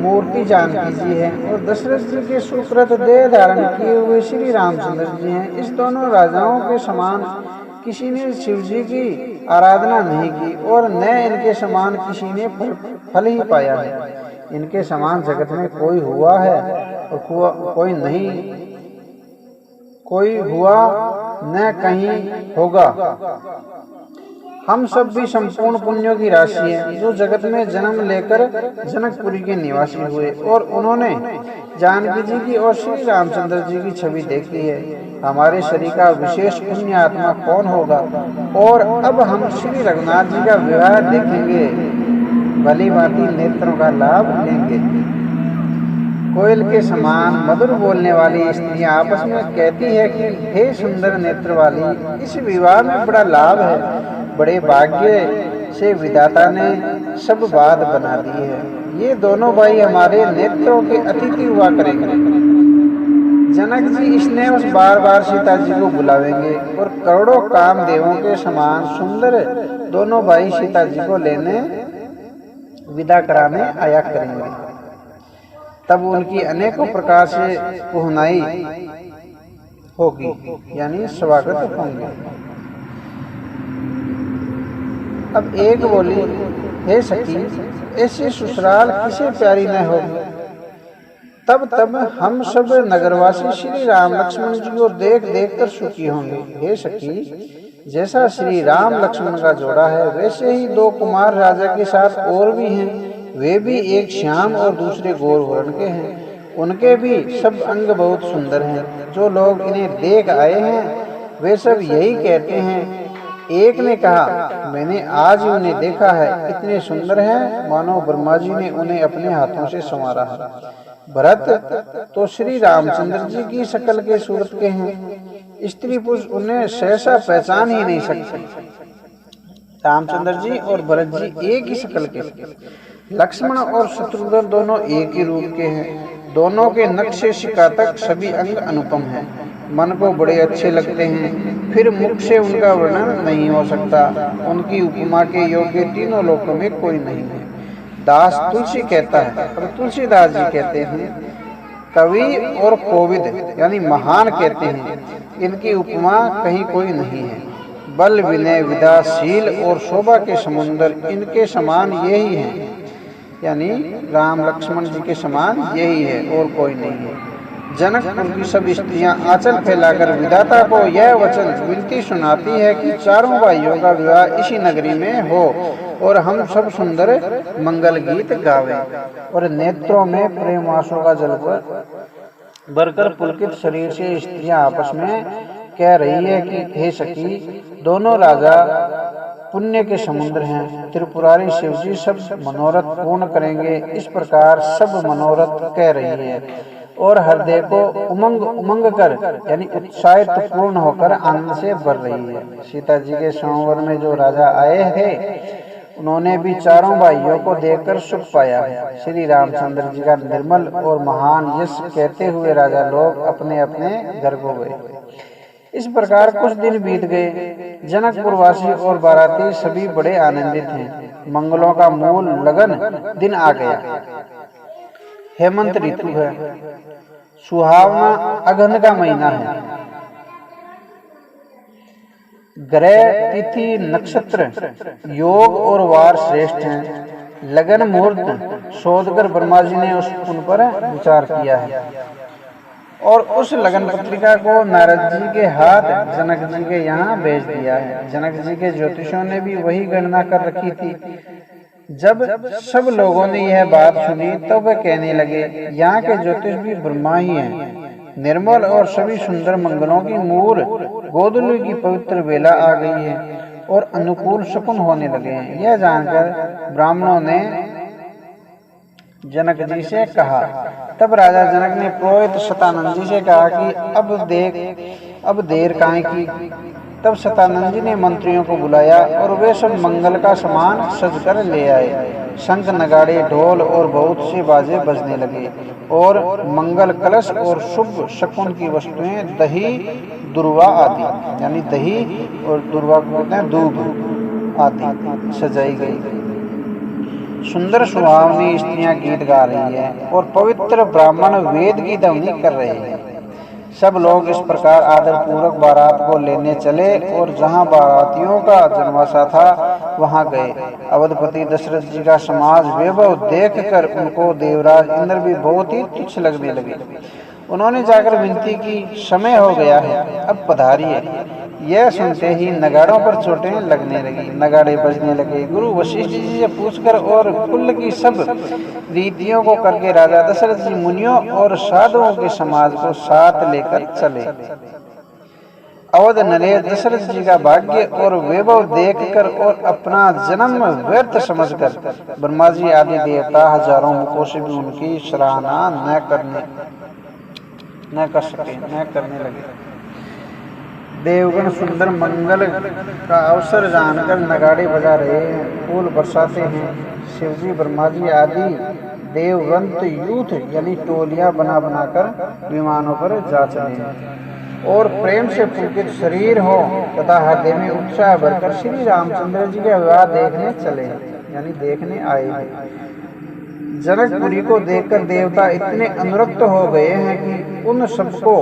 मूर्ति जानकी जी है और दशरथ जी के सुकृत देह धारण किए हुए श्री रामचंद्र जी हैं। इस दोनों राजाओं के समान किसी ने शिव जी की आराधना नहीं की और न इनके समान किसी ने फल ही पाया है। इनके समान जगत में कोई हुआ है और कोई नहीं, कोई हुआ न कहीं होगा। हम सब भी संपूर्ण पुण्यों की राशि हैं, जो जगत में जन्म लेकर जनकपुरी के निवासी हुए और उन्होंने जानकी जी की और श्री रामचंद्र जी की छवि देखी है। हमारे शरीर का विशेष पुण्य आत्मा कौन होगा? और अब हम श्री रघुनाथ जी का विवाह देखेंगे, भली भांति नेत्रों का लाभ लेंगे। कोयल के समान मधुर बोलने वाली स्त्रियां आपस में कहती है कि हे सुंदर नेत्र वाली, इस विवाह में बड़ा लाभ है। बड़े भाग्य से विधाता ने सब बात बना दी है। ये दोनों भाई हमारे नेत्रों के अतिथि हुआ करेंगे। जनक जी स्नेह बार बार सीता जी को बुलावेंगे और करोड़ों कामदेवों के समान सुंदर दोनों भाई सीता जी को लेने विदा कराने आया करेंगे। तब उनकी अनेकों प्रकार से पुहनाई होगी, यानी स्वागत होंगे। अब एक बोली, हे सखी, ऐसी ससुराल किसे प्यारी न हो। तब हम सब नगरवासी श्री राम लक्ष्मण जी को देख देख कर सुखी होंगे। हे सखी, जैसा श्री राम लक्ष्मण का जोड़ा है वैसे ही दो कुमार राजा के साथ और भी हैं। वे भी एक श्याम और दूसरे गोर वर्ण के हैं। उनके भी सब अंग बहुत सुंदर हैं। जो लोग इन्हें देख आए हैं वे सब यही कहते हैं एक ने कहा, मैंने आज ही उन्हें देखा है, इतने सुंदर हैं मानो ब्रह्मा जी ने उन्हें अपने हाथों से संवारा है। भरत तो श्री रामचंद्र जी की शक्ल के सूरत के हैं, स्त्री पुरुष उन्हें सहसा पहचान ही नहीं सकते। रामचंद्र जी और भरत जी एक ही शक्ल के, लक्ष्मण और शत्रुघ्न दोनों एक ही रूप के हैं। दोनों के नक्श से शिका तक सभी अंग अनुपम हैं, मन को बड़े अच्छे लगते हैं, फिर मुख से उनका वर्णन नहीं हो सकता। उनकी उपमा के योग्य तीनों लोकों में कोई नहीं है। दास तुलसी कहता है और तुलसीदास जी कहते हैं, कवि और कोविद यानी महान कहते हैं, इनकी उपमा कहीं कोई नहीं है। बल विनय विदाशील और शोभा के समुंदर इनके समान यही है, यानी राम लक्ष्मण जी के समान यही है और कोई नहीं है। जनकपुर की सब स्त्रियां आंचल फैलाकर विधाता को यह वचन विनती सुनाती है कि चारों भाइयों का विवाह इसी नगरी में हो और हम सब सुंदर मंगल गीत गावे। और नेत्रों में प्रेम आंसू का जल भरकर पुलकित शरीर से स्त्रियां आपस में कह रही है कि हे सखी, दोनों राजा पुण्य के समुद्र हैं, त्रिपुरारी शिव जी सब मनोरथ पूर्ण करेंगे। इस प्रकार सब मनोरथ कह रही है और हृदय को उमंग उमंग कर यानी उत्साहित पूर्ण होकर आनंद से भर रही है। सीता जी के स्वयंवर में जो राजा आए थे, उन्होंने भी चारों भाइयों को देखकर सुख पाया है। श्री रामचंद्र जी का निर्मल और महान यश कहते हुए राजा लोग अपने अपने घर को गए। इस प्रकार कुछ दिन बीत गए। जनकपुरवासी और बाराती सभी बड़े आनंदित हैं। मंगलों का मूल लगन दिन आ गया। हेमंत ऋतु है, सुहावना अगहन का महीना है। ग्रह तिथि नक्षत्र योग और वार श्रेष्ठ हैं। लगन मुहूर्त शोधकर ब्रह्मा जी ने उन पर विचार किया है और उस लगन पत्रिका को नारद जी के हाथ जनक जी के यहाँ भेज दिया है। जनक जी के ज्योतिषों ने भी वही गणना कर रखी थी। जब सब लोगों ने यह बात सुनी तो वे कहने लगे, यहाँ के ज्योतिष भी ब्रह्मा ही हैं। निर्मल और सभी सुंदर मंगलों की मूल गोधूली की पवित्र बेला आ गई है और अनुकूल शकुन होने लगे हैं। यह जानकर ब्राह्मणों ने जनक जी से कहा। तब राजा जनक ने पुरोहित शतानंद जी से कहा कि अब देर काहे की। तब शतानंद जी ने मंत्रियों को बुलाया और वे सब मंगल का सामान सज कर ले आए। शंख नगाड़े ढोल और बहुत से बाजे बजने लगे और मंगल कलश और शुभ शकुन की वस्तुएं दही दुर्वा आदि यानी दही और दुर्वा को कहते हैं दूध आदि सजाई गई। सुंदर सुहावनी स्त्रियां गीत गा रही है और पवित्र ब्राह्मण वेद की ध्वनि कर रहे हैं। सब लोग इस प्रकार आदर पूर्वक बारात को लेने चले और जहां बारातियों का जन्माशा था वहां गए। अवधपति दशरथ जी का समाज वैभव देखकर उनको देवराज इंद्र भी बहुत ही तुच्छ लगने लगे। उन्होंने जाकर विनती की, समय हो गया है, अब पधारिए। यह सुनते ही नगाड़ों पर चोटें लगने लगी, नगाड़े बजने लगे। गुरु वशिष्ठ जी से पूछकर और कुल की सब रीतियों को करके राजा दशरथ जी मुनियों और साधुओं के समाज को साथ लेकर चले। अवध नरेश दशरथ जी का भाग्य और वैभव देखकर और अपना जन्म व्यर्थ समझकर ब्रह्मा जी आदि देवता हजारों मुखों से भी उनकी सराहना न करने लगे। देवगण सुंदर मंगल का अवसर जानकर नगाड़े बजा रहे हैं, फूल बरसाते हैं। शिवजी ब्रह्मा जी आदि देववंत यूथ यानी टोलियां बना बनाकर विमानों पर जा चले हैं और प्रेम से पुलकित शरीर हो तथा हृदय में उत्साह भरकर श्री रामचंद्र जी के विवाह देखने चले यानी देखने आए हैं। जनकपुरी को देखकर देवता इतने अनुरक्त हो गए हैं कि उन सबको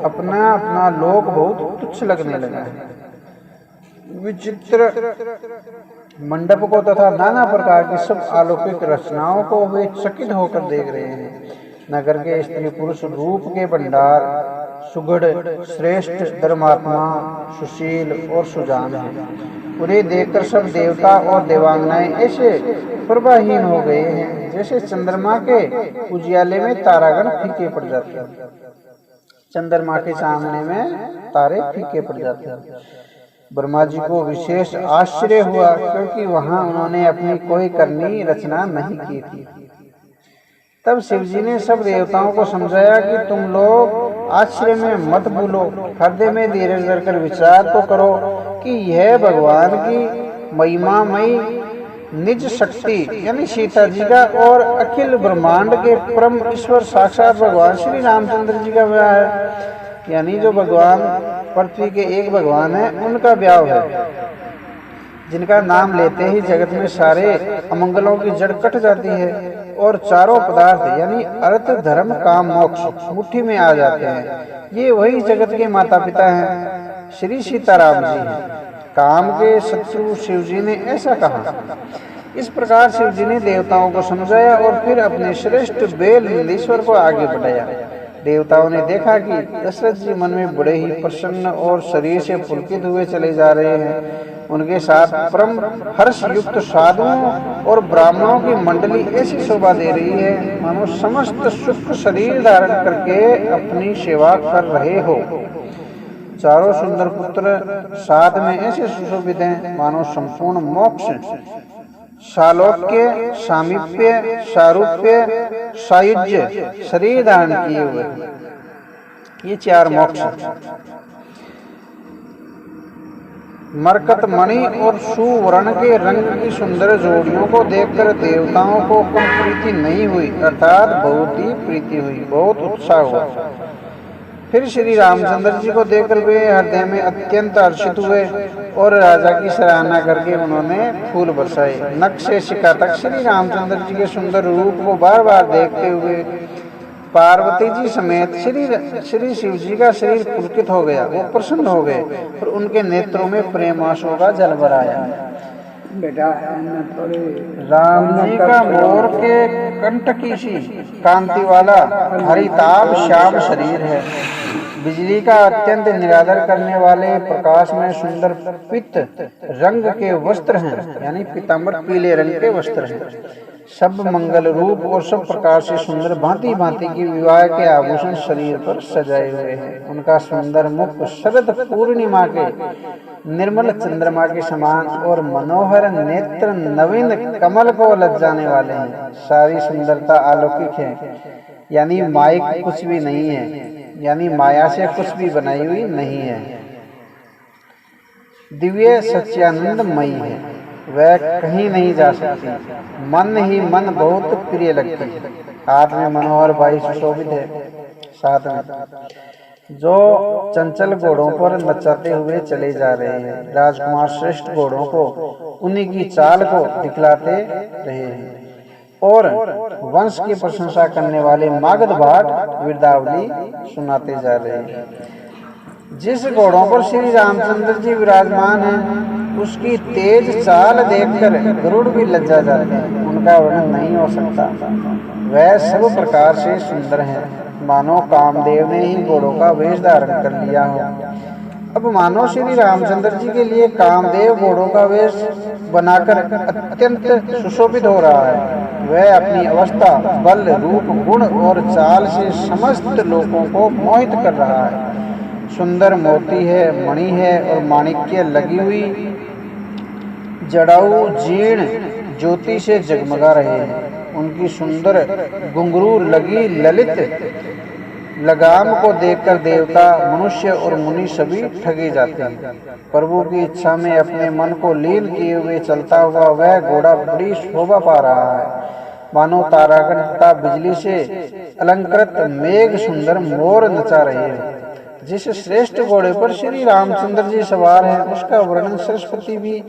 अपना अपना लोक बहुत तुच्छ लगने लगा है। विचित्र मंडप को तथा नाना प्रकार की सब अलौकिक रचनाओं को वे चकित होकर देख रहे हैं। नगर के स्त्री पुरुष रूप के भंडार सुगढ़ श्रेष्ठ धर्मात्मा सुशील और सुजान है। उन्हें देखकर सब देवता और देवांगनाएं ऐसे प्रभाहीन हो गए हैं जैसे चंद्रमा के उजियाले में तारागण फीके पड़ जाते हैं। चंद्रमा के सामने में तारे फीके पड़ जाते हैं। ब्रह्मा जी को विशेष आश्चर्य हुआ, क्योंकि वहां उन्होंने अपनी कोई करनी रचना नहीं की थी। तब शिव जी ने सब देवताओं को समझाया कि तुम लोग आश्चर्य में मत भूलो, हृदय में धीरज धरकर विचार तो करो कि यह भगवान की महिमामयी निज शक्ति यानी सीता जी का और अखिल ब्रह्मांड के परम ईश्वर साक्षात भगवान श्री रामचंद्र जी का विवाह है। यानी जो भगवान पृथ्वी के एक भगवान है उनका ब्याह है, जिनका नाम लेते ही जगत में सारे अमंगलों की जड़ कट जाती है और चारों पदार्थ यानी अर्थ धर्म काम मोक्ष मुट्ठी में आ जाते हैं। ये वही जगत के माता पिता हैं, श्री सीताराम जी हैं। काम के शत्रु शिव जी ने ऐसा कहा। इस प्रकार शिव जी ने देवताओं को समझाया और फिर अपने श्रेष्ठ बेल नीलेश्वर को आगे बढ़ाया। देवताओं ने देखा कि दशरथ जी मन में बड़े ही प्रसन्न और शरीर से पुलकित हुए चले जा रहे हैं। उनके साथ परम हर्ष युक्त साधुओं और ब्राह्मणों की मंडली ऐसी शोभा दे रही है मानो समस्त सुख शरीर धारण करके अपनी सेवा कर रहे हो। चारों सुंदर पुत्र साथ में ऐसे सुशोभित हैं मानो संपूर्ण मोक्ष, सालोक्य, सामीप्य, सारूप्य, सायुज्य शरीर धारण किए हुए। ये चार मोक्ष मरकत मणि और सुवर्ण के रंग की सुंदर जोड़ियों को देखकर देवताओं को कोई प्रीति नहीं हुई, अर्थात बहुत ही प्रीति हुई, बहुत उत्साह हुआ। फिर श्री रामचंद्र जी को देखकर वे हृदय में अत्यंत हर्षित हुए और राजा की सराहना करके उन्होंने फूल बरसाए। नख से शिखा तक श्री रामचंद्र जी के सुंदर रूप को बार बार देखते हुए पार्वती जी समेत श्री शिव जी का शरीर पुलकित हो गया, वो प्रसन्न हो गए और उनके नेत्रों में प्रेम आंसुओं का जल भराया। बेटा राम जी का मोर के कंठ की सी कांति वाला हरिताभ श्याम शरीर है। बिजली का अत्यंत निरादर करने वाले प्रकाश में सुंदर पित्त रंग के वस्त्र हैं, यानी पीताम्बर पीले रंग के वस्त्र हैं। सब मंगल रूप और सब प्रकार से सुंदर भांति भांति की विवाह के आभूषण शरीर पर सजाए हुए हैं। उनका सुंदर मुख शरद पूर्णिमा के निर्मल चंद्रमा के समान और मनोहर नेत्र नवीन कमल को लज्जाने वाले हैं। सारी सुंदरता अलौकिक है, यानी माइक कुछ भी नहीं है, यानी माया से कुछ भी बनाई हुई नहीं है। दिव्य सच्चिदानंदमयी है, वह कहीं नहीं जा सकती। मन ही मन बहुत प्रिय लगती है। हाथ में मनोहर बाई सुशोभित है। साथ में जो चंचल घोड़ों पर नचाते हुए चले जा रहे हैं, राजकुमार श्रेष्ठ घोड़ों को उन्हीं की चाल को दिखलाते रहे हैं और वंश की प्रशंसा करने वाले मागध भाट वीरदावली सुनाते जा रहे हैं। जिस घोड़ों पर श्री रामचंद्र जी विराजमान हैं, उसकी तेज चाल देखकर गरुड़ भी लज्जा जाते हैं, उनका वर्णन नहीं हो सकता। वह सब प्रकार से सुंदर हैं, मानो कामदेव ने ही घोड़ों का वेश धारण कर लिया हो। अब मानो श्री रामचंद्र जी के लिए कामदेव घोड़ों का वेश बनाकर अत्यंत सुशोभित हो रहा है। वह अपनी अवस्था, बल, रूप, गुण और चाल से समस्त लोगों को मोहित कर रहा है। सुंदर मोती है, मणि है और माणिक्य लगी हुई जड़ाऊ जीर्ण ज्योति से जगमगा रहे हैं। उनकी सुंदर घुंघरू लगी ललित लगाम को देखकर देवता, मनुष्य और मुनि सभी ठगे जाते हैं। प्रभु की इच्छा में अपने मन को लीन किए हुए चलता हुआ वह घोड़ा बड़ी शोभा पा रहा है, मानो तारागण तथा बिजली से अलंकृत मेघ सुंदर मोर नचा रहे हैं। जिस श्रेष्ठ घोड़े पर श्री रामचंद्र जी सवार हैं, उसका वर्णन सरस्वती भी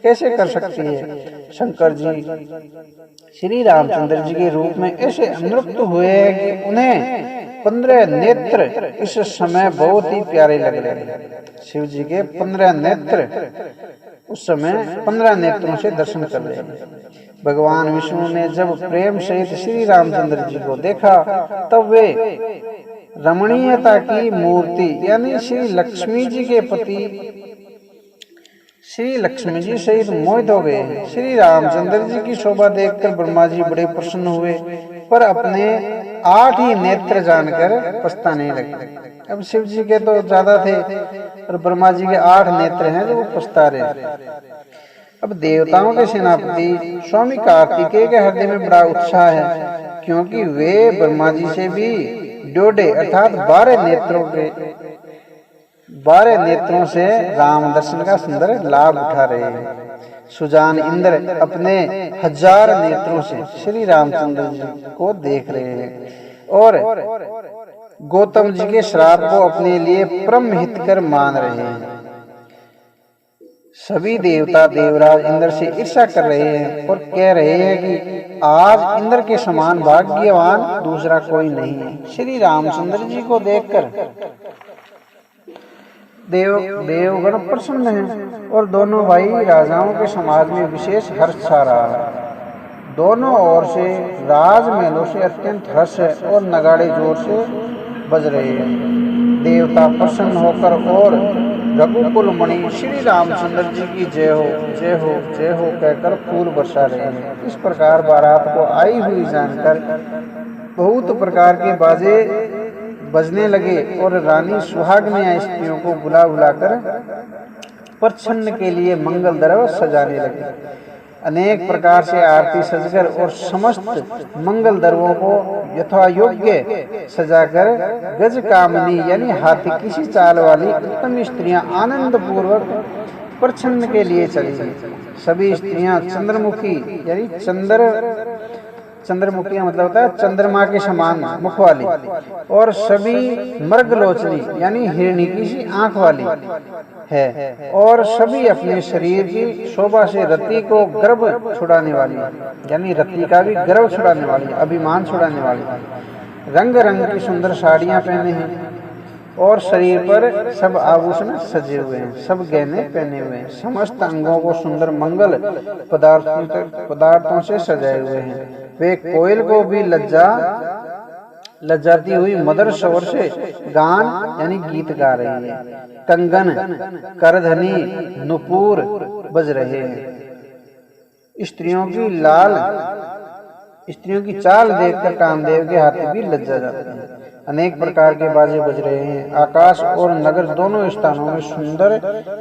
कैसे कर सकती है। शंकर जी श्री रामचंद्र जी के रूप में ऐसे अनुरक्त हुए हैं कि उन्हें 15 नेत्र इस समय बहुत ही प्यारे लग रहे हैं। शिव जी के 15 नेत्र उस समय 15 नेत्रों से दर्शन कर रहे हैं। भगवान विष्णु ने जब प्रेम सहित श्री रामचंद्र जी को देखा, तब वे रमणीयता की मूर्ति यानी श्री लक्ष्मी जी के पति श्री लक्ष्मी जी सहित मोहित हो गए। श्री रामचंद्र जी की शोभा देखकर ब्रह्मा जी बड़े प्रसन्न हुए, पर अपने 8 ही नेत्र जानकर पछताने लगे। अब शिव जी के तो ज्यादा थे और ब्रह्मा जी के 8 नेत्र हैं जो वो पछता रहे। अब देवताओं के सेनापति स्वामी कार्तिकेय के हृदय में बड़ा उत्साह है, क्योंकि वे ब्रह्मा जी से भी डोडे अर्थात 12 नेत्रों से राम दर्शन का सुंदर लाभ उठा रहे हैं। सुजान इंद्र अपने 1000 नेत्रों से श्री रामचंद्र जी को देख रहे हैं और गौतम जी के श्राप को अपने लिए परम हितकर मान रहे हैं। सभी देवता देवराज इंद्र से ईर्ष्या कर रहे हैं और कह रहे हैं कि आज इंद्र के समान भाग्यवान दूसरा कोई नहीं है। श्री रामचंद्र जी को देखकर देवगण प्रसन्न हैं और दोनों भाई राजाओं के समाज में विशेष हर्ष छा रहा है। दोनों ओर से राजमहलों से अत्यंत हर्ष और नगाड़े जोर से बज रहे हैं। देवता प्रसन्न होकर और रघुकुल मणि श्री रामचंद्र जी की जय हो जय हो जय हो कहकर फूल बरसा रहे हैं। इस प्रकार बारात को आई हुई जानकर बहुत प्रकार के बाजे बजने लगे और रानी सुहागनियां स्त्रियों को बुला बुलाकर प्रच्छन्न के लिए मंगल द्रव्य सजाने लगे। अनेक प्रकार से आरती सजकर और समस्त मंगल द्रव्यों को यथा योग्य सजाकर गज कामनी यानी हाथी किसी चाल वाली उत्तम स्त्रियां आनंद पूर्वक प्रच्छन्न के लिए चली। सभी स्त्रियां चंद्रमुखी यानी चंद्रमुखी मतलब होता है चंद्रमा के समान मुख वाली, और सभी मृगलोचनी यानी हिरणी की सी आंख वाली है, और सभी अपने शरीर की शोभा से रति को गर्व छुड़ाने वाली यानी रति का भी गर्व छुड़ाने वाली, अभिमान छुड़ाने वाली। रंग रंग की सुंदर साड़ियां पहने हैं और शरीर पर सब आभूषण सजे हुए हैं, सब गहने पहने हुए हैं। समस्त अंगों को सुंदर मंगल पदार्थों से सजाए हुए हैं। वे कोयल को भी लज्जाती हुई मधुर स्वर से गान यानी गीत गा रही है। कंगन करधनी नुपुर बज रहे हैं। स्त्रियों की चाल देखकर कामदेव के हाथी भी लज्जा जाते हैं। अनेक प्रकार के बाजे बज रहे हैं। आकाश और नगर दोनों स्थानों में सुंदर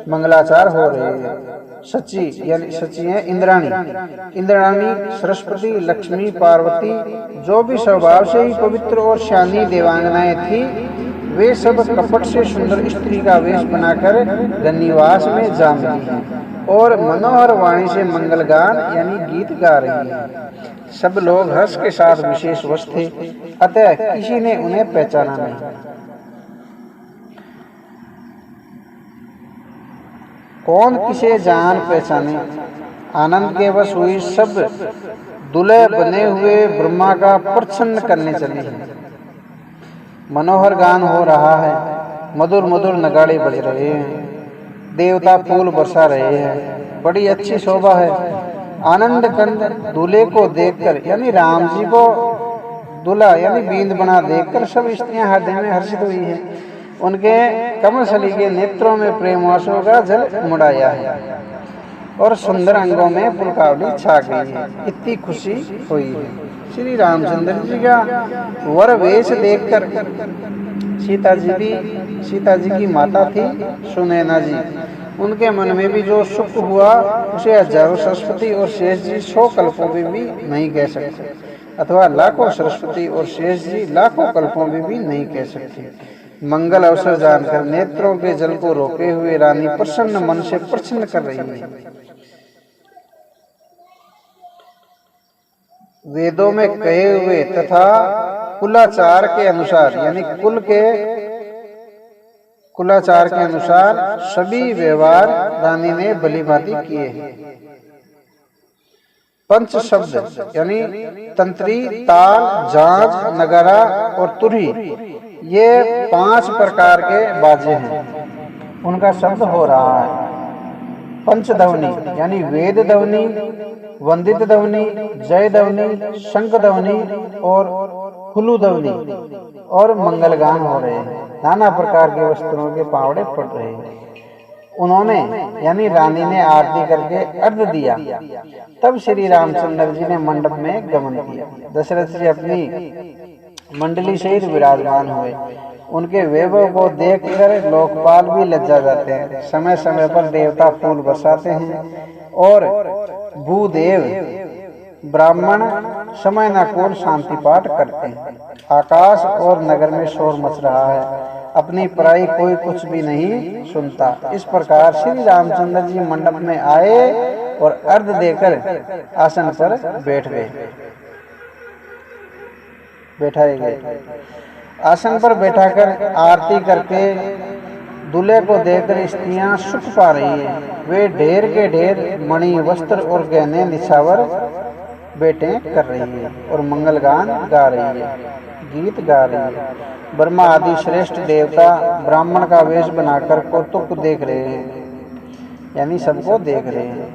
मंगलाचार हो रहे हैं। सची है इंद्राणी सरस्वती लक्ष्मी पार्वती जो भी स्वभाव से ही पवित्र और शानी देवांगनाएं थी, वे सब कपट से सुंदर स्त्री का वेश बनाकर रनिवास में जा मिली हैं और मनोहर वाणी से मंगल गान यानी गीत गा रही है। सब लोग हर्ष के साथ विशेष वश थे, अतः किसी ने उन्हें पहचाना नहीं। कौन किसे जान पहचाने। आनंद के वश हुई सब दुल्हे बने हुए ब्रह्मा का प्रच्छन्न करने चले हैं। मनोहर गान हो रहा है, मधुर मधुर नगाड़े बज रहे हैं, देवता फूल बरसा रहे हैं, बड़ी अच्छी शोभा है। आनंद कंद दूल्हे को देखकर यानी राम जी को दूल्हा यानी बींद बना देखकर सब स्त्रियां हृदय में हर्षित हुई हैं। उनके कमलसली के नेत्रों में प्रेमाशों का जल उमड़ाया है और सुंदर अंगों में पुलकावली छा गई है। इतनी खुशी हुई है। श्री रामचंद्र जी का वर वेश देखकर सीता जी की माता थी सुनैना जी, उनके मन में भी जो सुख हुआ उसे हजारों सरस्वती और शेष जी 100 कल्पों में भी नहीं कह सकते, अथवा लाखों सरस्वती और शेष जी लाखों कल्पों में भी नहीं कह सकते। मंगल अवसर जानकर नेत्रों के जल को रोके हुए रानी प्रसन्न मन से प्रसन्न कर रही है। वेदों में कहे हुए तथा कुलाचार के अनुसार यानी कुलाचार के अनुसार सभी व्यवहार रानी ने भलीभांति किए हैं। पंच शब्द यानी तंत्री, ताल, झांझ, नगारा और तुरही, ये 5 प्रकार के बाजे हैं, उनका शब्द हो रहा है। पंचध्वनि यानी वेद ध्वनि, वंदित ध्वनि, जय ध्वनि, शंख ध्वनि और हुलु ध्वनि और मंगलगान हो रहे हैं। नाना प्रकार के वस्त्रों के पावड़े पड़ रहे हैं। उन्होंने यानी रानी ने आरती करके अर्घ दिया। तब श्री रामचंद्र जी ने मंडप में गमन किया। दशरथ जी अपनी मंडली सहित विराजमान हुए। उनके वैभव को देखकर लोकपाल भी लज्जा जाते हैं। समय समय पर देवता फूल बरसाते हैं और भूदेव ब्राह्मण समय अनुकूल शांति पाठ करते हैं। आकाश और नगर में शोर मच रहा है, अपनी पराई कोई कुछ भी नहीं सुनता। इस प्रकार श्री रामचंद्र जी मंडप में आए और अर्घ देकर आसन पर बैठाए गए। आसन पर बैठाकर आरती करके दूल्हे को देखकर स्त्रियां सुख पा रही है। वे ढेर के ढेर मणि, वस्त्र और गहने निछावर बेटे कर रही है और मंगल गान गा रही है, गीत गा रही है। ब्रह्मा आदि श्रेष्ठ देवता ब्राह्मण का वेश बनाकर कौतुक देख रहे हैं, यानी सबको देख रहे हैं।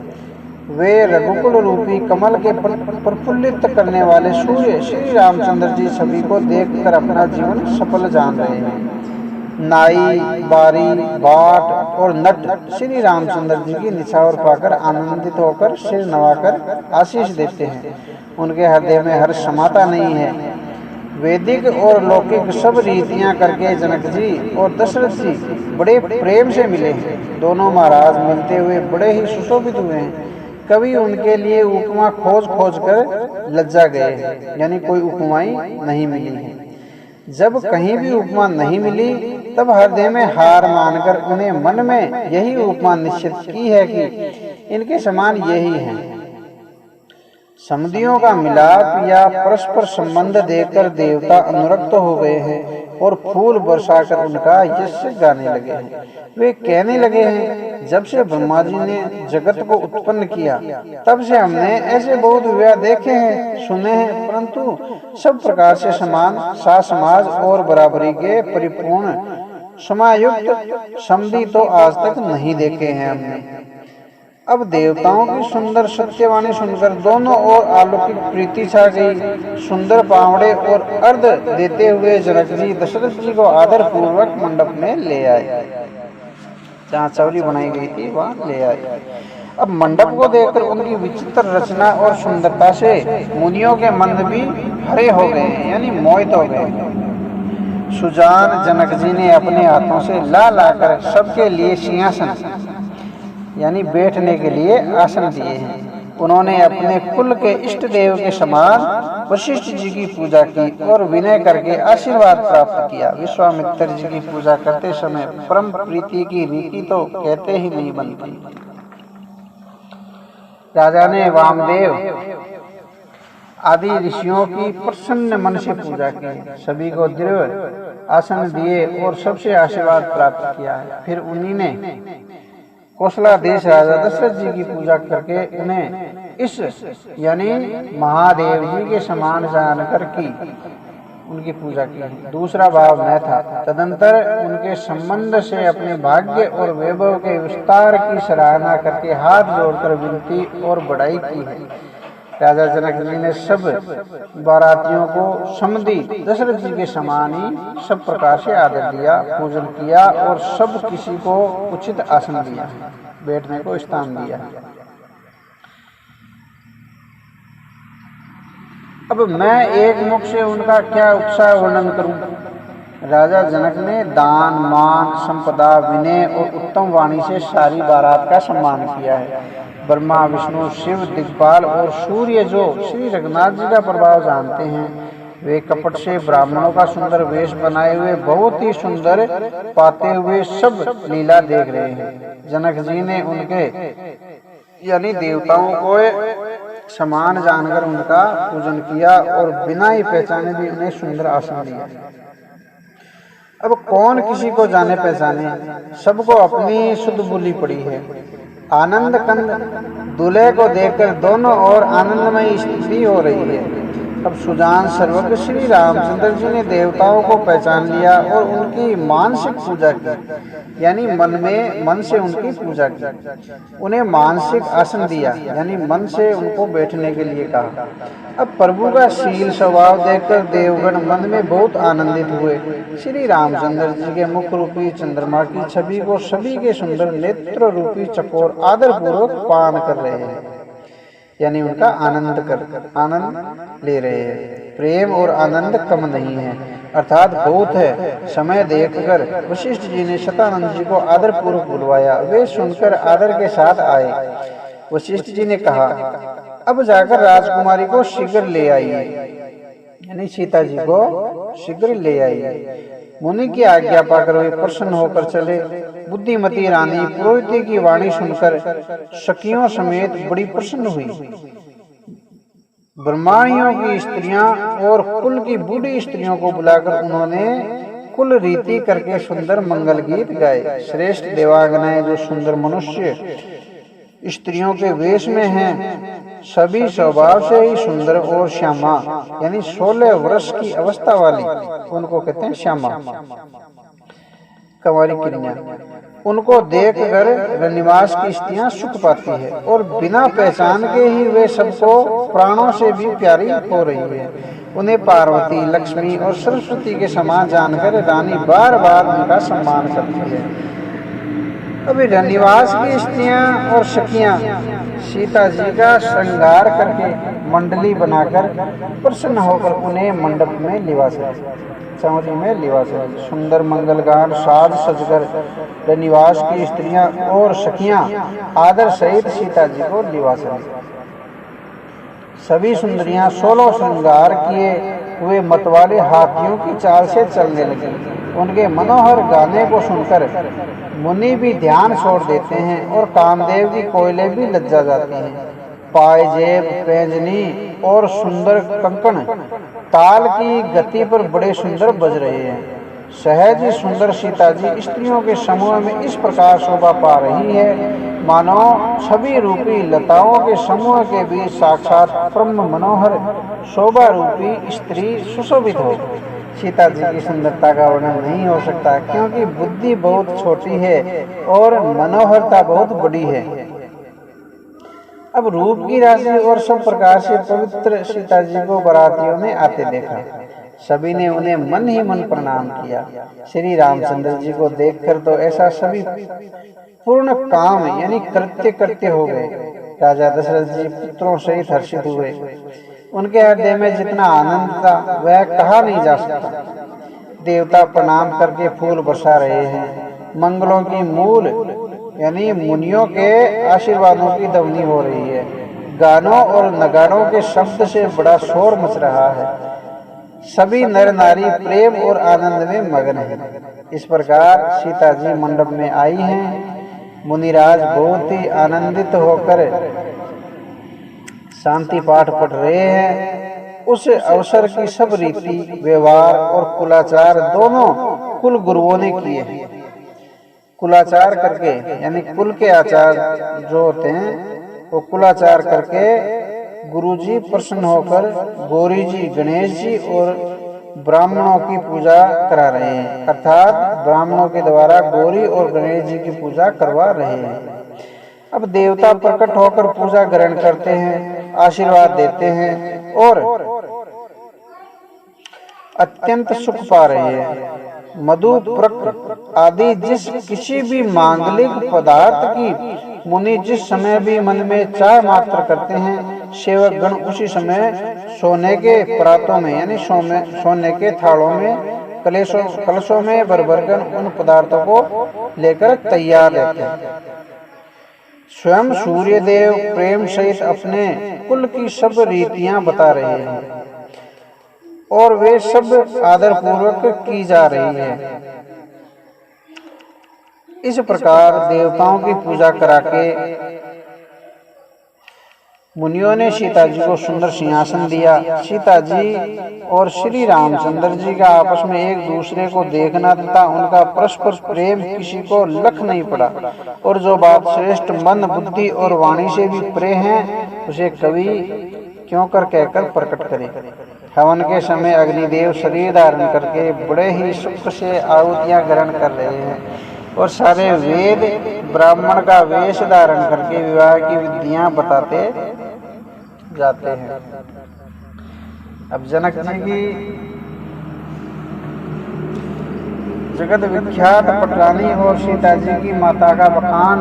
वे रघुकुल रूपी कमल के प्रफुल्लित करने वाले सूर्य श्री रामचंद्र जी सभी को देखकर अपना जीवन सफल जान रहे हैं। नाई, बारी, बाट और नट श्री रामचंद्र जी की निछावर पाकर आनंदित होकर सिर नवाकर आशीष देते हैं। उनके हृदय में हर्ष समाता नहीं है। वैदिक और लौकिक सब रीतियां करके जनक जी और दशरथ जी बड़े प्रेम से मिले हैं। दोनों महाराज मिलते हुए बड़े ही सुशोभित हुए हैं। कभी उनके लिए उपमा खोज कर लज्जा गए हैं, यानी कोई उपमाई नहीं मिली है। जब कहीं भी उपमा नहीं मिली तब हृदय में हार मानकर उन्हें मन में यही उपमा निश्चित की है कि इनके समान यही है। समधियों का मिलाप या परस्पर संबंध देखकर देवता अनुरक्त हो गए हैं और फूल बरसाकर उनका यश गाने लगे हैं। वे कहने लगे हैं, जब से ब्रह्मा जी ने जगत को उत्पन्न किया तब से हमने ऐसे बहुत विवाह देखे हैं, सुने हैं, परंतु सब प्रकार से समान सा समाज और बराबरी के परिपूर्ण समायुक्त समधी तो आज तक नहीं देखे हैं हमने। अब देवताओं की सुंदर सत्यवाणी सुनकर दोनों ओर अलौकिक प्रीति छा गई। सुंदर पावड़े और अर्घ देते हुए जनक जी दशरथ जी को आदर पूर्वक मंडप में ले आए। जहाँ चौली बनाई गई थी वहाँ ले आए। अब मंडप को देखकर उनकी विचित्र रचना और सुंदरता से मुनियों के मन भी हरे हो गए, यानी मोहित हो गए। सुजान जनक जी ने अपने हाथों से ला लाकर सबके लिए सिंहासन, यानी बैठने के लिए आसन दिए हैं। उन्होंने अपने कुल के इष्ट देव के समान वशिष्ठ जी की पूजा की और विनय करके आशीर्वाद प्राप्त किया। विश्वामित्र जी की पूजा करते समय परम प्रीति की रीति तो कहते ही नहीं बनती। राजा ने वामदेव आदि ऋषियों की प्रसन्न मन से पूजा की, सभी को दृढ़ आसन दिए और सबसे आशीर्वाद प्राप्त किया है। फिर उन्हीं ने कौशलाधीश राजा दशरथ जी की पूजा करके उन्हें इस यानी महादेव जी के समान जानकर की उनकी पूजा की। दूसरा भाव न था। तदंतर उनके संबंध से अपने भाग्य और वैभव के विस्तार की सराहना करके हाथ जोड़कर विनती और बड़ाई की है। राजा जनक जी ने सब बारातियों को समधी दशरथ जी के समान ही सब प्रकार से आदर दिया, पूजन किया और सब किसी को उचित आसन दिया, बैठने को स्थान दिया। अब मैं एक मुख से उनका क्या उत्साह वर्णन करूं। राजा जनक ने दान, मान, संपदा, विनय और उत्तम वाणी से सारी बारात का सम्मान किया है। ब्रह्मा, विष्णु, शिव, दिग्पाल और सूर्य जो श्री रघुनाथ जी का प्रभाव जानते हैं, वे कपट से ब्राह्मणों का सुंदर वेश बनाए हुए बहुत ही सुंदर पाते हुए सब लीला देख रहे हैं। जनक जी ने उनके यानी देवताओं को समान जानकर उनका पूजन किया और बिना ही पहचाने भी उन्हें सुंदर आसन दिया। अब कौन किसी को जाने पहचाने, सबको अपनी शुद्ध बोली पड़ी है। आनंद कंद दूल्हे को देखकर दोनों ओर आनंदमयी स्थिति हो रही है। अब सुजान सर्वज्ञ श्री रामचंद्र जी ने देवताओं को पहचान लिया और उनकी मानसिक पूजा की, यानी मन से उनकी पूजा की। उन्हें मानसिक आसन दिया, यानी मन से उनको बैठने के लिए कहा। अब प्रभु का शील स्वभाव देखकर देवगण मन में बहुत आनंदित हुए। श्री रामचंद्र जी के मुख रूपी चंद्रमा की छवि को सभी के सुंदर नेत्र रूपी चकोर आदर पूर्वक पान कर रहे हैं। यानी उनका आनंद ले रहे हैं। प्रेम और आनंद कम नहीं है, अर्थात बहुत है। समय देखकर वशिष्ठ जी ने शतानंद जी को आदर पूर्वक बुलवाया। वे सुनकर आदर के साथ आए। वशिष्ठ जी ने कहा, अब जाकर राजकुमारी को शीघ्र ले आइए, यानी सीता जी को शीघ्र ले आइए। मुनि की आज्ञा पाकर वे प्रसन्न होकर चले। बुद्धिमती रानी पुरोहित की वाणी सुनकर सखियों समेत बड़ी प्रसन्न हुई। ब्रह्मणियों की स्त्रियां और कुल की बूढ़ी स्त्रियों को बुलाकर उन्होंने कुल रीति करके सुंदर मंगल गीत गाए। श्रेष्ठ देवांगनाएं जो सुंदर मनुष्य स्त्रियों के वेश में हैं, सभी स्वभाव से ही सुंदर और श्यामा, यानी 16 वर्ष की अवस्था वाली, उनको कहते हैं श्यामा, कंवारी कन्या। उनको देखकर रनिवास की स्त्रियां सुख पाती है और बिना पहचान के ही वे सबको प्राणों से भी प्यारी हो रही है। उन्हें पार्वती, लक्ष्मी और सरस्वती के समान जानकर रानी बार बार उनका सम्मान करती है। अभी रनिवास की स्त्रियां और सखियां सीता जी का श्रृंगार करके मंडली बनाकर प्रसन्न होकर उन्हें मंडप में लिवासा, चौरी में लिवासा, सुंदर मंगल गान साज सजकर रनिवास की स्त्रियां और सखियां आदर सहित सीता जी को लिवासा। सभी सुंदरियां 16 श्रृंगार किए हुए मतवाले हाथियों की चाल से चलने लगी। उनके मनोहर गाने को सुनकर मुनि भी ध्यान छोड़ देते हैं और कामदेव की कोयले भी लज्जा जाती हैं। पायजेब, पैंजनी और सुंदर कंकण ताल की गति पर बड़े सुंदर बज रहे हैं। सहज ही सुंदर सीता जी स्त्रियों के समूह में इस प्रकार शोभा पा रही है, मानो छवि रूपी लताओं के समूह के बीच साक्षात ब्रह्म मनोहर शोभा रूपी स्त्री सुशोभित हो। सीता जी की सुंदरता का वर्णन नहीं हो सकता, क्योंकि बुद्धि बहुत छोटी है और मनोहरता बहुत बड़ी है। अब रूप की राशि और सब प्रकार से पवित्र सीता जी को बारातियों ने आते देखा। सभी ने उन्हें मन ही मन प्रणाम किया। श्री रामचंद्र जी को देखकर तो ऐसा सभी पूर्ण काम यानी कृत्य करते हो गए। राजा दशरथ जी पुत्रों सहित हर्षित हुए। उनके हृदय में जितना आनंद था वह कहा नहीं जा सकता। देवता प्रणाम करके फूल बरसा रहे हैं। मंगलों की मूल यानी मुनियों के आशीर्वादों की ध्वनि हो रही है। गानों और नगाड़ों के शब्द से बड़ा शोर मच रहा है। सभी नर नारी प्रेम और आनंद में मगन हैं। इस प्रकार सीता जी मंडप में आई हैं। मुनिराज बहुत ही आनंदित होकर शांति पाठ पढ़ रहे हैं। उस अवसर की सब रीति व्यवहार और कुलाचार दोनों कुल गुरुओं ने किए हैं। कुलाचार करके यानी कुल के आचार जो होते हैं वो कुलाचार करके गुरुजी प्रसन्न होकर गौरी जी, गणेश जी और ब्राह्मणों की पूजा करा रहे हैं, अर्थात ब्राह्मणों के द्वारा गौरी और गणेश जी की पूजा करवा रहे हैं। अब देवता प्रकट होकर पूजा ग्रहण करते हैं, आशीर्वाद देते हैं और अत्यंत सुख पा रहे हैं। मधु, प्रक आदि जिस किसी भी मांगलिक पदार्थ की मुनि जिस समय भी मन में चाह मात्र करते हैं, सेवक गण उसी समय सोने के परातों में यानी सोने के थालों में कलशों में भर भरकर उन पदार्थों को लेकर तैयार रहते हैं। स्वयं सूर्य देव प्रेम सहित अपने कुल की सब रीतियां बता रहे हैं और वे सब आदर पूर्वक की जा रही है। इस प्रकार देवताओं की पूजा करा के मुनियों ने सीता जी को सुंदर सिंहासन दिया। सीता जी और श्री रामचंद्र जी का आपस में एक दूसरे को देखना तथा उनका परस्पर प्रेम किसी को लख नहीं पड़ा। और जो बात श्रेष्ठ मन, बुद्धि और वाणी से भी प्रे हैं, उसे कवि क्यों कर कहकर प्रकट करे। हवन के समय अग्निदेव शरीर धारण करके बड़े ही सुख से आहुतियां ग्रहण कर रहे हैं और सारे वेद ब्राह्मण का वेश धारण करके विवाह की विधियां बताते जाते हैं। अब जनक जी की जगत विख्यात पटरानी और सीता जी की माता का बखान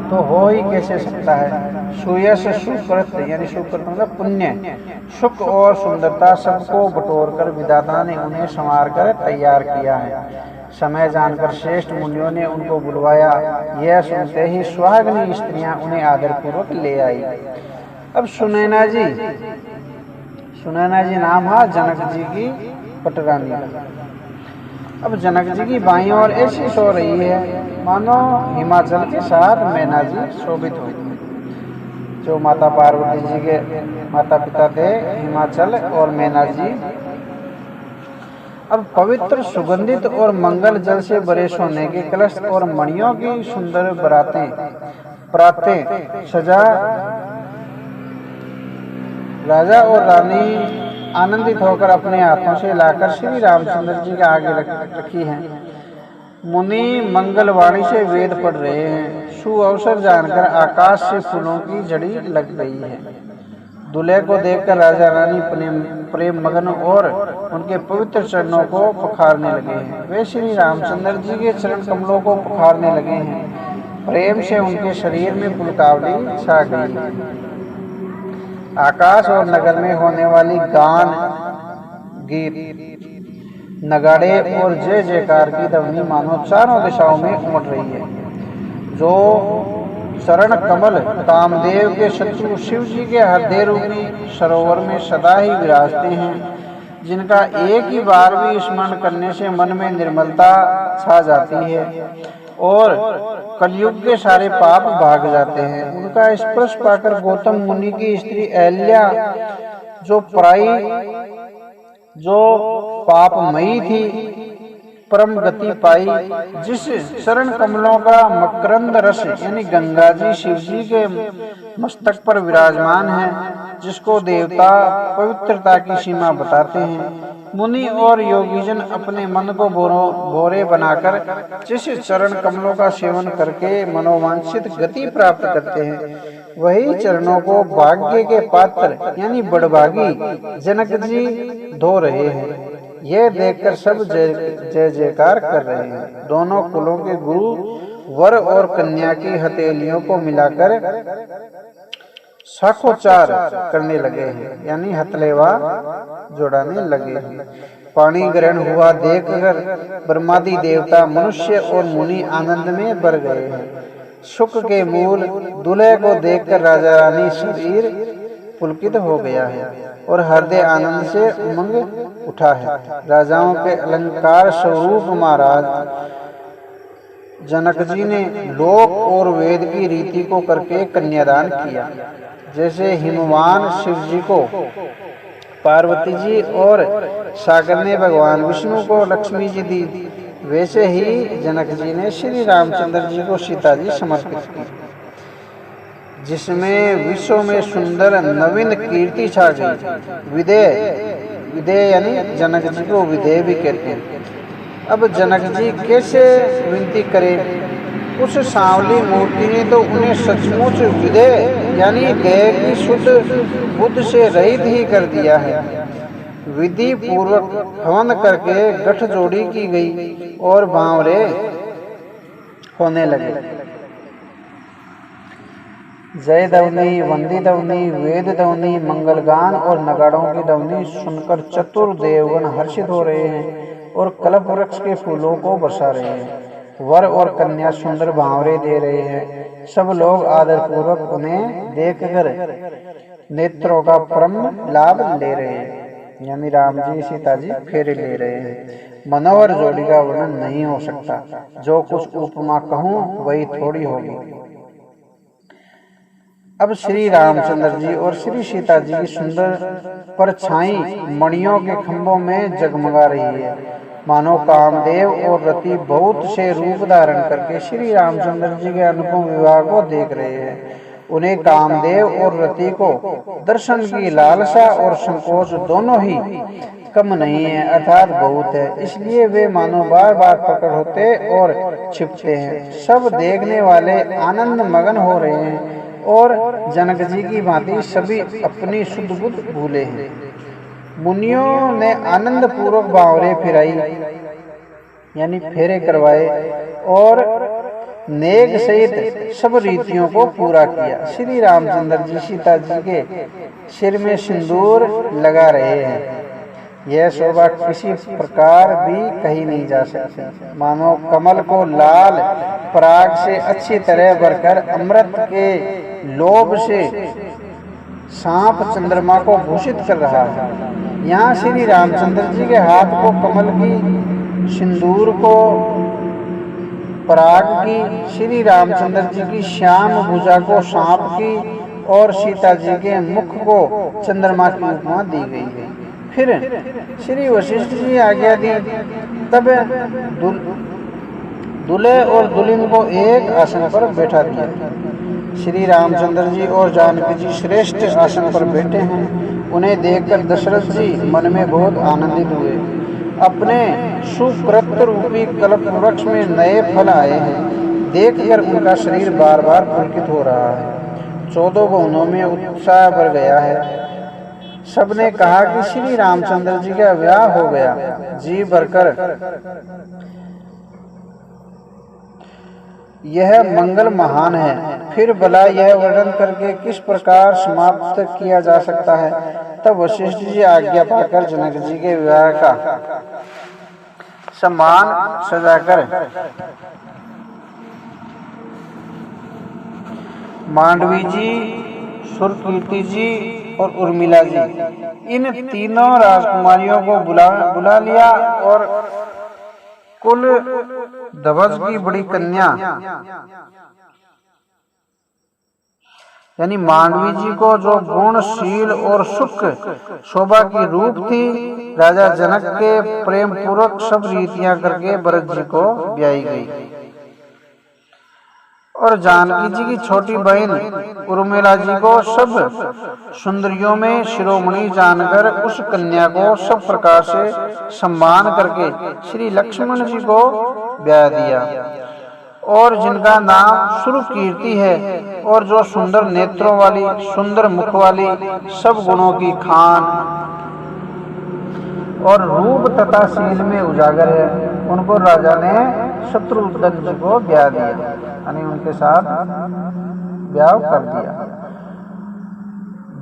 तो हो ही कैसे सकता है। सुयश सुकृत यानी सुकृत मतलब पुण्य, सुख और सुंदरता सबको बटोरकर विधाता ने उन्हें संवार कर तैयार किया है। समय जानकर श्रेष्ठ मुनियों ने उनको बुलवाया। यह सुनते ही सुहागिनी स्त्रियां उन्हें आदरपूर्वक ले आई। अब सुनैना जी नाम है जनक जी की पटरानी। अब जनक जी की बाईं ओर ऐसी सो रही है मानो हिमाचल के साथ मैना जी शोभित हो, जो माता पार्वती जी के माता पिता थे हिमाचल और मैना जी। अब पवित्र सुगंधित और मंगल जल से भरे सोने के कलश और मणियों की सुंदर परातें सजा राजा और रानी आनंदित होकर अपने हाथों से लाकर श्री रामचंद्र जी के आगे रखी हैं। मुनि मंगलवाणी से वेद पढ़ रहे हैं। सुअवसर जानकर आकाश से फूलों की झड़ी लग गई है। दूल्हे को देखकर राजा रानी प्रेम मगन और उनके पवित्र चरणों को पखारने लगे हैं। वे श्री रामचंद्र जी के चरण कमलों को पखारने लगे हैं। प्रेम से उनके शरीर में पुलकावली छा गई। आकाश और नगर में होने वाली गान गीत नगाड़े और जय जयकार की ध्वनि मानो चारों दिशाओं में उमड़ रही है। जो चरण कमल कामदेव के शत्रु शिव जी के हृदय रूपी सरोवर में सदा ही विराजते हैं, जिनका एक ही बार भी स्मरण करने से मन में निर्मलता छा जाती है और कलयुग के सारे पाप भाग जाते हैं। उनका स्पर्श पाकर गौतम मुनि की स्त्री अहल्या जो पापमयी थी परम गति पाई। जिस चरण कमलों का मकरंद रस यानी गंगा जी शिव जी के मस्तक पर विराजमान है, जिसको देवता पवित्रता की सीमा बताते हैं। मुनि और योगीजन अपने मन को भोरे बनाकर जिस चरण कमलों का सेवन करके मनोवांछित गति प्राप्त करते हैं, वही चरणों को भाग्य के पात्र यानी बड़भागी जनक जी धो रहे हैं। यह देखकर सब जय जयकार कर रहे हैं। दोनों कुलों के गुरु वर और कन्या की हथेलियों को मिलाकर साखोचार करने लगे हैं, यानी हथलेवा जोड़ाने लगे हैं। पानी ग्रहण हुआ देखकर ब्रह्मादि देवता मनुष्य और मुनि आनंद में भर गए हैं। सुख के मूल दूल्हे को देखकर राजा रानी शरीर पुलकित हो गया है और हृदय आनंद से उमंग उठा है। राजाओं के अलंकार स्वरूप महाराज जनक जी ने लोक और वेद की रीति को करके कन्यादान किया। जैसे हिमवान शिव जी को पार्वती जी और सागर ने भगवान विष्णु को लक्ष्मी जी दी, वैसे ही जनक जी ने श्री रामचंद्र जी को सीता जी समर्पित की, जिसमें विश्व में सुंदर नवीन कीर्ति छा गई। विदेह यानी जनक जी को विदेह भी कहते हैं। अब जनक जी कैसे विनती करें? उस सांवली मूर्ति ने तो उन्हें सचमुच विदेह यानी देह की शुद्ध बुद्ध से रहित ही कर दिया है। विधि पूर्वक हवन करके गठजोड़ी की गई और बावरे होने लगे। जय ध्वनि, वंदी ध्वनि, वेद ध्वनि, मंगलगान और नगाड़ों की ध्वनि सुनकर चतुर देवगण हर्षित हो रहे हैं और कल्प वृक्ष के फूलों को बरसा रहे हैं। वर और कन्या सुंदर भांवरे दे रहे हैं। सब लोग आदर पूर्वक उन्हें देखकर नेत्रों का परम लाभ ले रहे हैं, यानी राम जी सीता जी फेरे ले रहे हैं। मनोहर जोड़ी का वर्णन नहीं हो सकता। जो कुछ उपमा कहूँ वही थोड़ी होगी। अब श्री रामचंद्र जी और श्री सीता जी की सुंदर परछाई मणियों के खंभों में जगमगा रही है। मानो कामदेव और रति बहुत से रूप धारण करके श्री रामचंद्र जी के अनुपम विवाह को देख रहे हैं। उन्हें कामदेव और रति को दर्शन की लालसा और संकोच दोनों ही कम नहीं है, अर्थात बहुत है। इसलिए वे मानो बार बार प्रकट होते और छिपते हैं। सब देखने वाले आनंद मगन हो रहे हैं और जनक जी की भांति सभी अपनी शुद्ध बुद्ध भूले हैं। मुनियों ने आनंद पूर्वक बावरे फिराई यानी फेरे करवाए और नेक सहित सब रीतियों को पूरा किया। श्री रामचंद्र जी सीता जी के सिर में सिंदूर लगा रहे हैं। यह शोभा किसी प्रकार भी कही नहीं जा सकती। मानो कमल को लाल पराग से अच्छी तरह भरकर अमृत के लोभ से सांप चंद्रमा को भूषित कर रहा है। यहाँ श्री रामचंद्र जी के हाथ को कमल की, सिंदूर को पराग की, श्री रामचंद्र जी की श्याम भुजा को सांप की और सीता जी के मुख को चंद्रमा की उपमा दी गई है। फिर श्री वशिष्ठ जी आज्ञा दी, तब दूल्हे और दुल्हन को एक आसन पर बैठा दिया। श्री रामचंद्र जी और जानकी जी श्रेष्ठ आसन पर बैठे हैं। उन्हें देखकर दशरथ जी मन में बहुत आनंदित हुए। अपने सुकृत रूपी कल्प वृक्ष में नए फल आए हैं। देखकर उनका शरीर बार बार पुलकित हो रहा है। 14 भुवनों में उत्साह बढ़ गया है। सबने कहा कि श्री रामचंद्र जी का विवाह हो गया। जी भरकर यह मंगल महान है। फिर भला यह वर्णन करके किस प्रकार समाप्त किया जा सकता है। तब वशिष्ठ जी आज्ञा पाकर जनक जी के विवाह का सम्मान सजाकर मांडवी जी, सुरकीर्ति जी और उर्मिला जी, इन तीनों राजकुमारियों को बुला लिया और कुल ध्वज की बड़ी कन्या यानी मांडवी जी को, जो गुणशील और सुख शोभा की रूप थी, राजा जनक के प्रेम पूर्वक सब रीतियां करके भरत जी को ब्याही गई। और जानकी जी की छोटी बहन उर्मिला जी को सब सुंदरियों में शिरोमणि जानकर उस कन्या को सब प्रकार से सम्मान करके श्री लक्ष्मण जी को ब्याह दिया। और जिनका नाम सुरकीर्ति है और जो सुंदर नेत्रों वाली, सुंदर मुख वाली, सब गुणों की खान और रूप तथा शील में उजागर है, उनको राजा ने शत्रुघ्न जी को ब्याह दिया, यानी उनके साथ ब्याह कर दिया।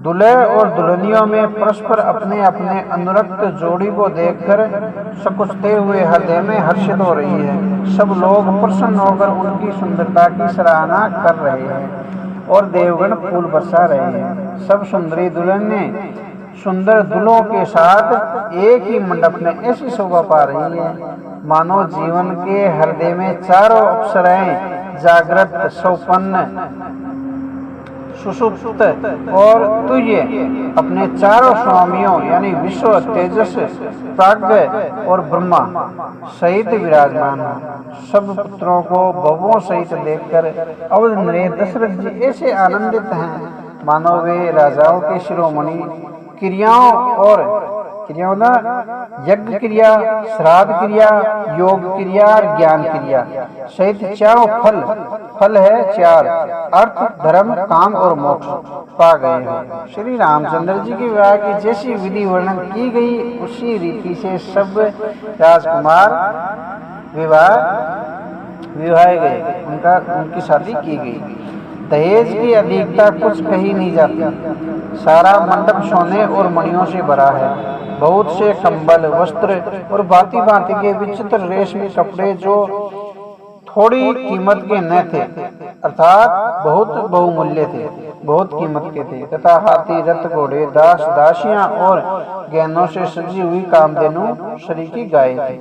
दूल्हे और दुल्हनियों में परस्पर अपने अपने अनुरक्त जोड़ी को देखकर सकुचते हुए हृदय में हर्षित हो रही है। सब लोग प्रसन्न होकर उनकी सुंदरता की सराहना कर रहे हैं और देवगण फूल बरसा रहे हैं। सब सुंदरी दुल्हनें सुंदर दुल्हों के साथ एक ही मंडप में ऐसी शोभा पा रही है मानो जीवन के हृदय में चारों अप्सराएं जागृत, सौपन्न, सुषुप्त और तुल्य अपने चारों स्वामियों यानी विश्व, तेजस, प्राज्ञ और ब्रह्मा सहित विराजमान हैं। सब पुत्रों को बहुओं सहित देखकर अवध नरेश दशरथ जी ऐसे आनंदित हैं मानो वे राजाओं के शिरोमणि क्रियाओं और क्रियाओं ना यज्ञ क्रिया, श्राद्ध क्रिया, योग क्रिया और ज्ञान क्रिया सहित चारों फल है चार, अर्थ, धर्म, काम और मोक्ष पा गए हैं। श्री रामचंद्र जी के विवाह की जैसी विधि वर्णन की गई उसी रीति से सब राजकुमार विवाह गए, उनकी शादी की गई। दहेज की अधिकता कुछ कही नहीं जाती। सारा मंडप सोने और मणियों से भरा है। बहुत से कंबल, वस्त्र और भांति भांति के विचित्र रेशमी कपड़े जो थोड़ी कीमत के न थे अर्थात बहुत बहुमूल्य थे, बहुत कीमत के थे, तथा हाथी, रथ, घोड़े, दास दासियां और गहनों से सजी हुई कामधेनु शरीकी गाय थी।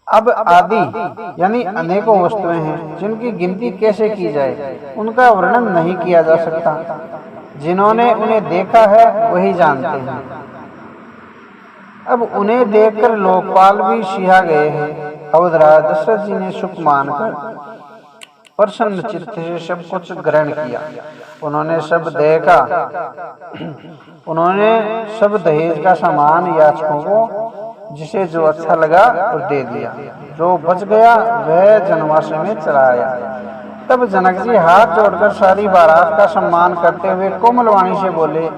अब आदि यानी अनेकों वस्तुएं हैं जिनकी गिनती कैसे की जाए, उनका वर्णन नहीं किया जा सकता। जिन्होंने उन्हें देखा है वही जानते हैं। अब उन्हें देखकर लोकपाल भी सिहा गए हैं। अवधराज दशरथ जी ने सुख मानकर प्रसन्न चित्त से सब कुछ ग्रहण किया। उन्होंने सब दहेज का सामान याचकों को जिसे जो अच्छा लगा और दे दिया। जो बच गया वह जनवास में चला आया। तब जनक जी हाथ जोड़कर सारी बारात का सम्मान करते हुए कोमल वाणी से बोले,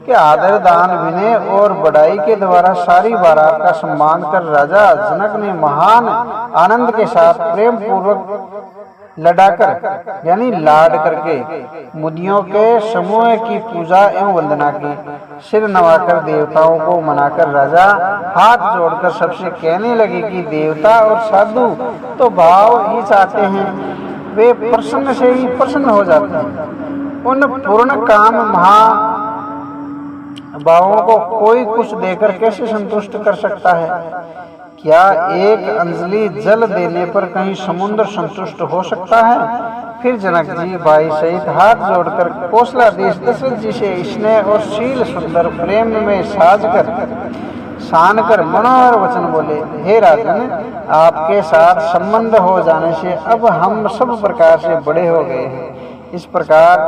कि आदर दान विनय और बड़ाई के द्वारा सारी बारात का सम्मान कर राजा जनक ने महान आनंद के साथ प्रेम पूर्वक लड़ाकर यानी लाड करके मुनियों के समूह की पूजा एवं वंदना की। सिर नवाकर देवताओं को मनाकर राजा हाथ जोड़कर सबसे कहने लगे कि देवता और साधु तो भाव ही चाहते हैं, वे प्रसन्न से ही प्रसन्न हो जाते हैं। उन पूर्ण काम महाभावों को कोई कुछ देकर कैसे संतुष्ट कर सकता है? क्या एक अंजलि जल देने पर कहीं समुद्र संतुष्ट हो सकता है? फिर जनक जी भाई सहित हाथ जोड़कर कौशलाधीश दशरथ जी से स्नेह और शील सुंदर प्रेम में सानकर मनोहर वचन बोले, हे राजन, आपके साथ संबंध हो जाने से अब हम सब प्रकार से बड़े हो गए हैं। इस प्रकार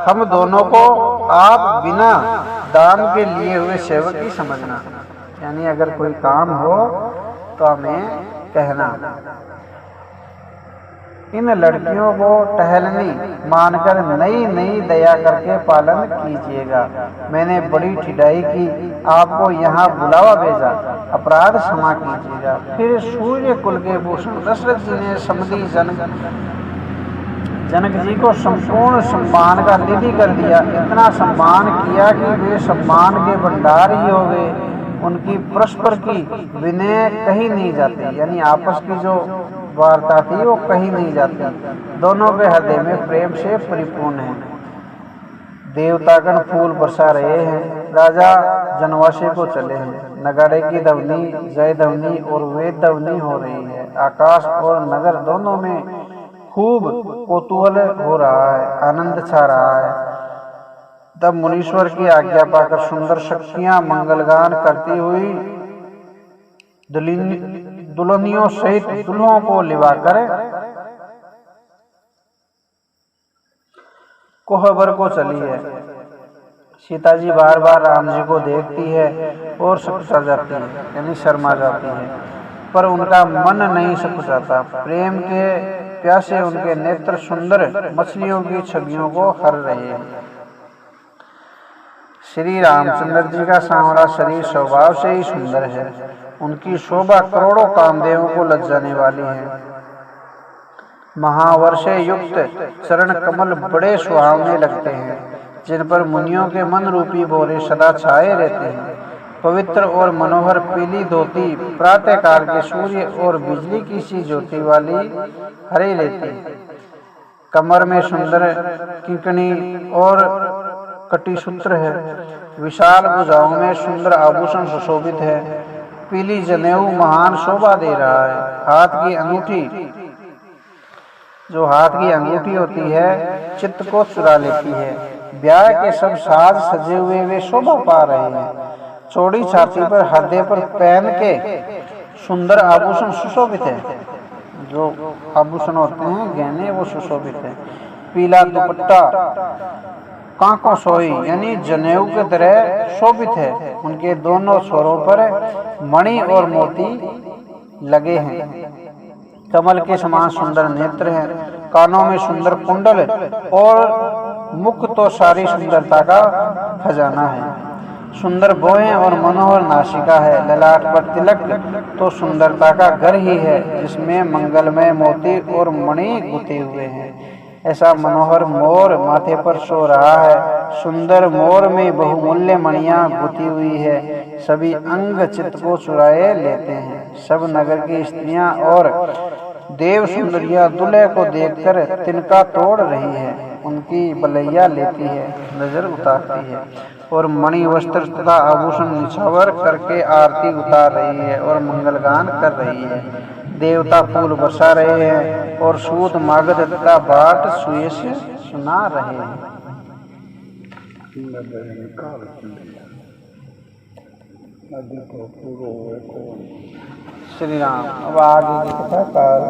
हम दोनों को आप बिना दान के लिए हुए सेवक ही समझना, यानी अगर कोई काम हो तो हमें कहना। इन लड़कियों को टहलनी मानकर नई नई दया करके पालन कीजिएगा। मैंने बड़ी ठिठाई की, आपको यहाँ बुलावा भेजा, अपराध क्षमा कीजिएगा। फिर सूर्य कुल के भूषण दशरथ जी ने समधी जनक जी को संपूर्ण सम्मान का निधि कर दिया। इतना सम्मान किया कि वे सम्मान के भंडार ही हो गए। उनकी परस्पर की विनय कहीं नहीं जाती, यानी आपस की जो वार्ता थी वो कहीं नहीं जाती। दोनों के हृदय में प्रेम से परिपूर्ण है। देवतागण फूल बरसा रहे हैं। राजा जनवासी को चले हैं। नगाड़े की ध्वनि, जय ध्वनि और वेद ध्वनि हो रही है। आकाश और नगर दोनों में खूब कौतूहल हो रहा है, आनंद छा रहा है। तब मुनीश्वर की आज्ञा पाकर सुंदर शक्तियां मंगलगान करती हुई दुल्हनियों सहित दुल्हों को लिवाकर कोहबर को चली है। सीता जी बार बार राम जी को देखती है और सकुचा जाती है, यानी शर्मा जाती है, पर उनका मन नहीं सकुचाता। प्रेम के प्यासे उनके नेत्र सुंदर मछलियों की छवियों को हर रहे हैं। श्री रामचंद्र जी का सांवरा शरीर स्वभाव से ही सुंदर है। उनकी शोभा करोड़ों कामदेवों को लज्जाने वाली है। महावर्षे युक्त चरण कमल बड़े सुहावने लगते हैं, जिन पर मुनियों के मन रूपी भौरे सदा छाए रहते हैं। पवित्र और मनोहर पीली धोती प्रातः काल के सूर्य और बिजली की सी ज्योति वाली हरे लेती। कमर में सुंदर किंकणी और कटिसूत्र है। विशाल भुजाओं में सुंदर आभूषण सुशोभित है। पीली जनेऊ महान शोभा दे रहा है। हाथ की अंगूठी होती है, चित्त को चुरा लेती है। ब्याह के सब साज सजे हुए वे शोभा पा रहे हैं। चौड़ी छाती पर हृदय पर पहन के सुंदर आभूषण सुशोभित है। जो आभूषण होते हैं गहने वो सुशोभित है। पीला दुपट्टा कांकों सोई यानी जनेऊ के तरह शोभित है। उनके दोनों छोरों पर मणि और मोती लगे हैं। कमल के समान सुंदर नेत्र हैं। कानों में सुंदर कुंडल और मुख तो सारी सुंदरता का खजाना है। सुंदर भौहें और मनोहर नासिका है। ललाट पर तिलक तो सुंदरता का घर ही है, जिसमें मंगलमय मोती और मणि गुथे हुए हैं। ऐसा मनोहर मोर माथे पर सो रहा है। सुंदर मोर में बहुमूल्य मणियां गुथी हुई है। सभी अंग चित्त को चुराए लेते हैं। सब नगर की स्त्रियां और देव सुंदरिया दूल्हे को देखकर तिनका तोड़ रही है। उनकी बलैया लेती है, नजर उतारती है और मणि वस्त्र तथा आभूषण निछावर करके आरती उतार रही है और मंगलगान कर रही है। देवता फूल बरसा रहे हैं और सूत मागध तथा बाट सुयश सुना रहे हैं। श्री राम। अब आगे की कथा काल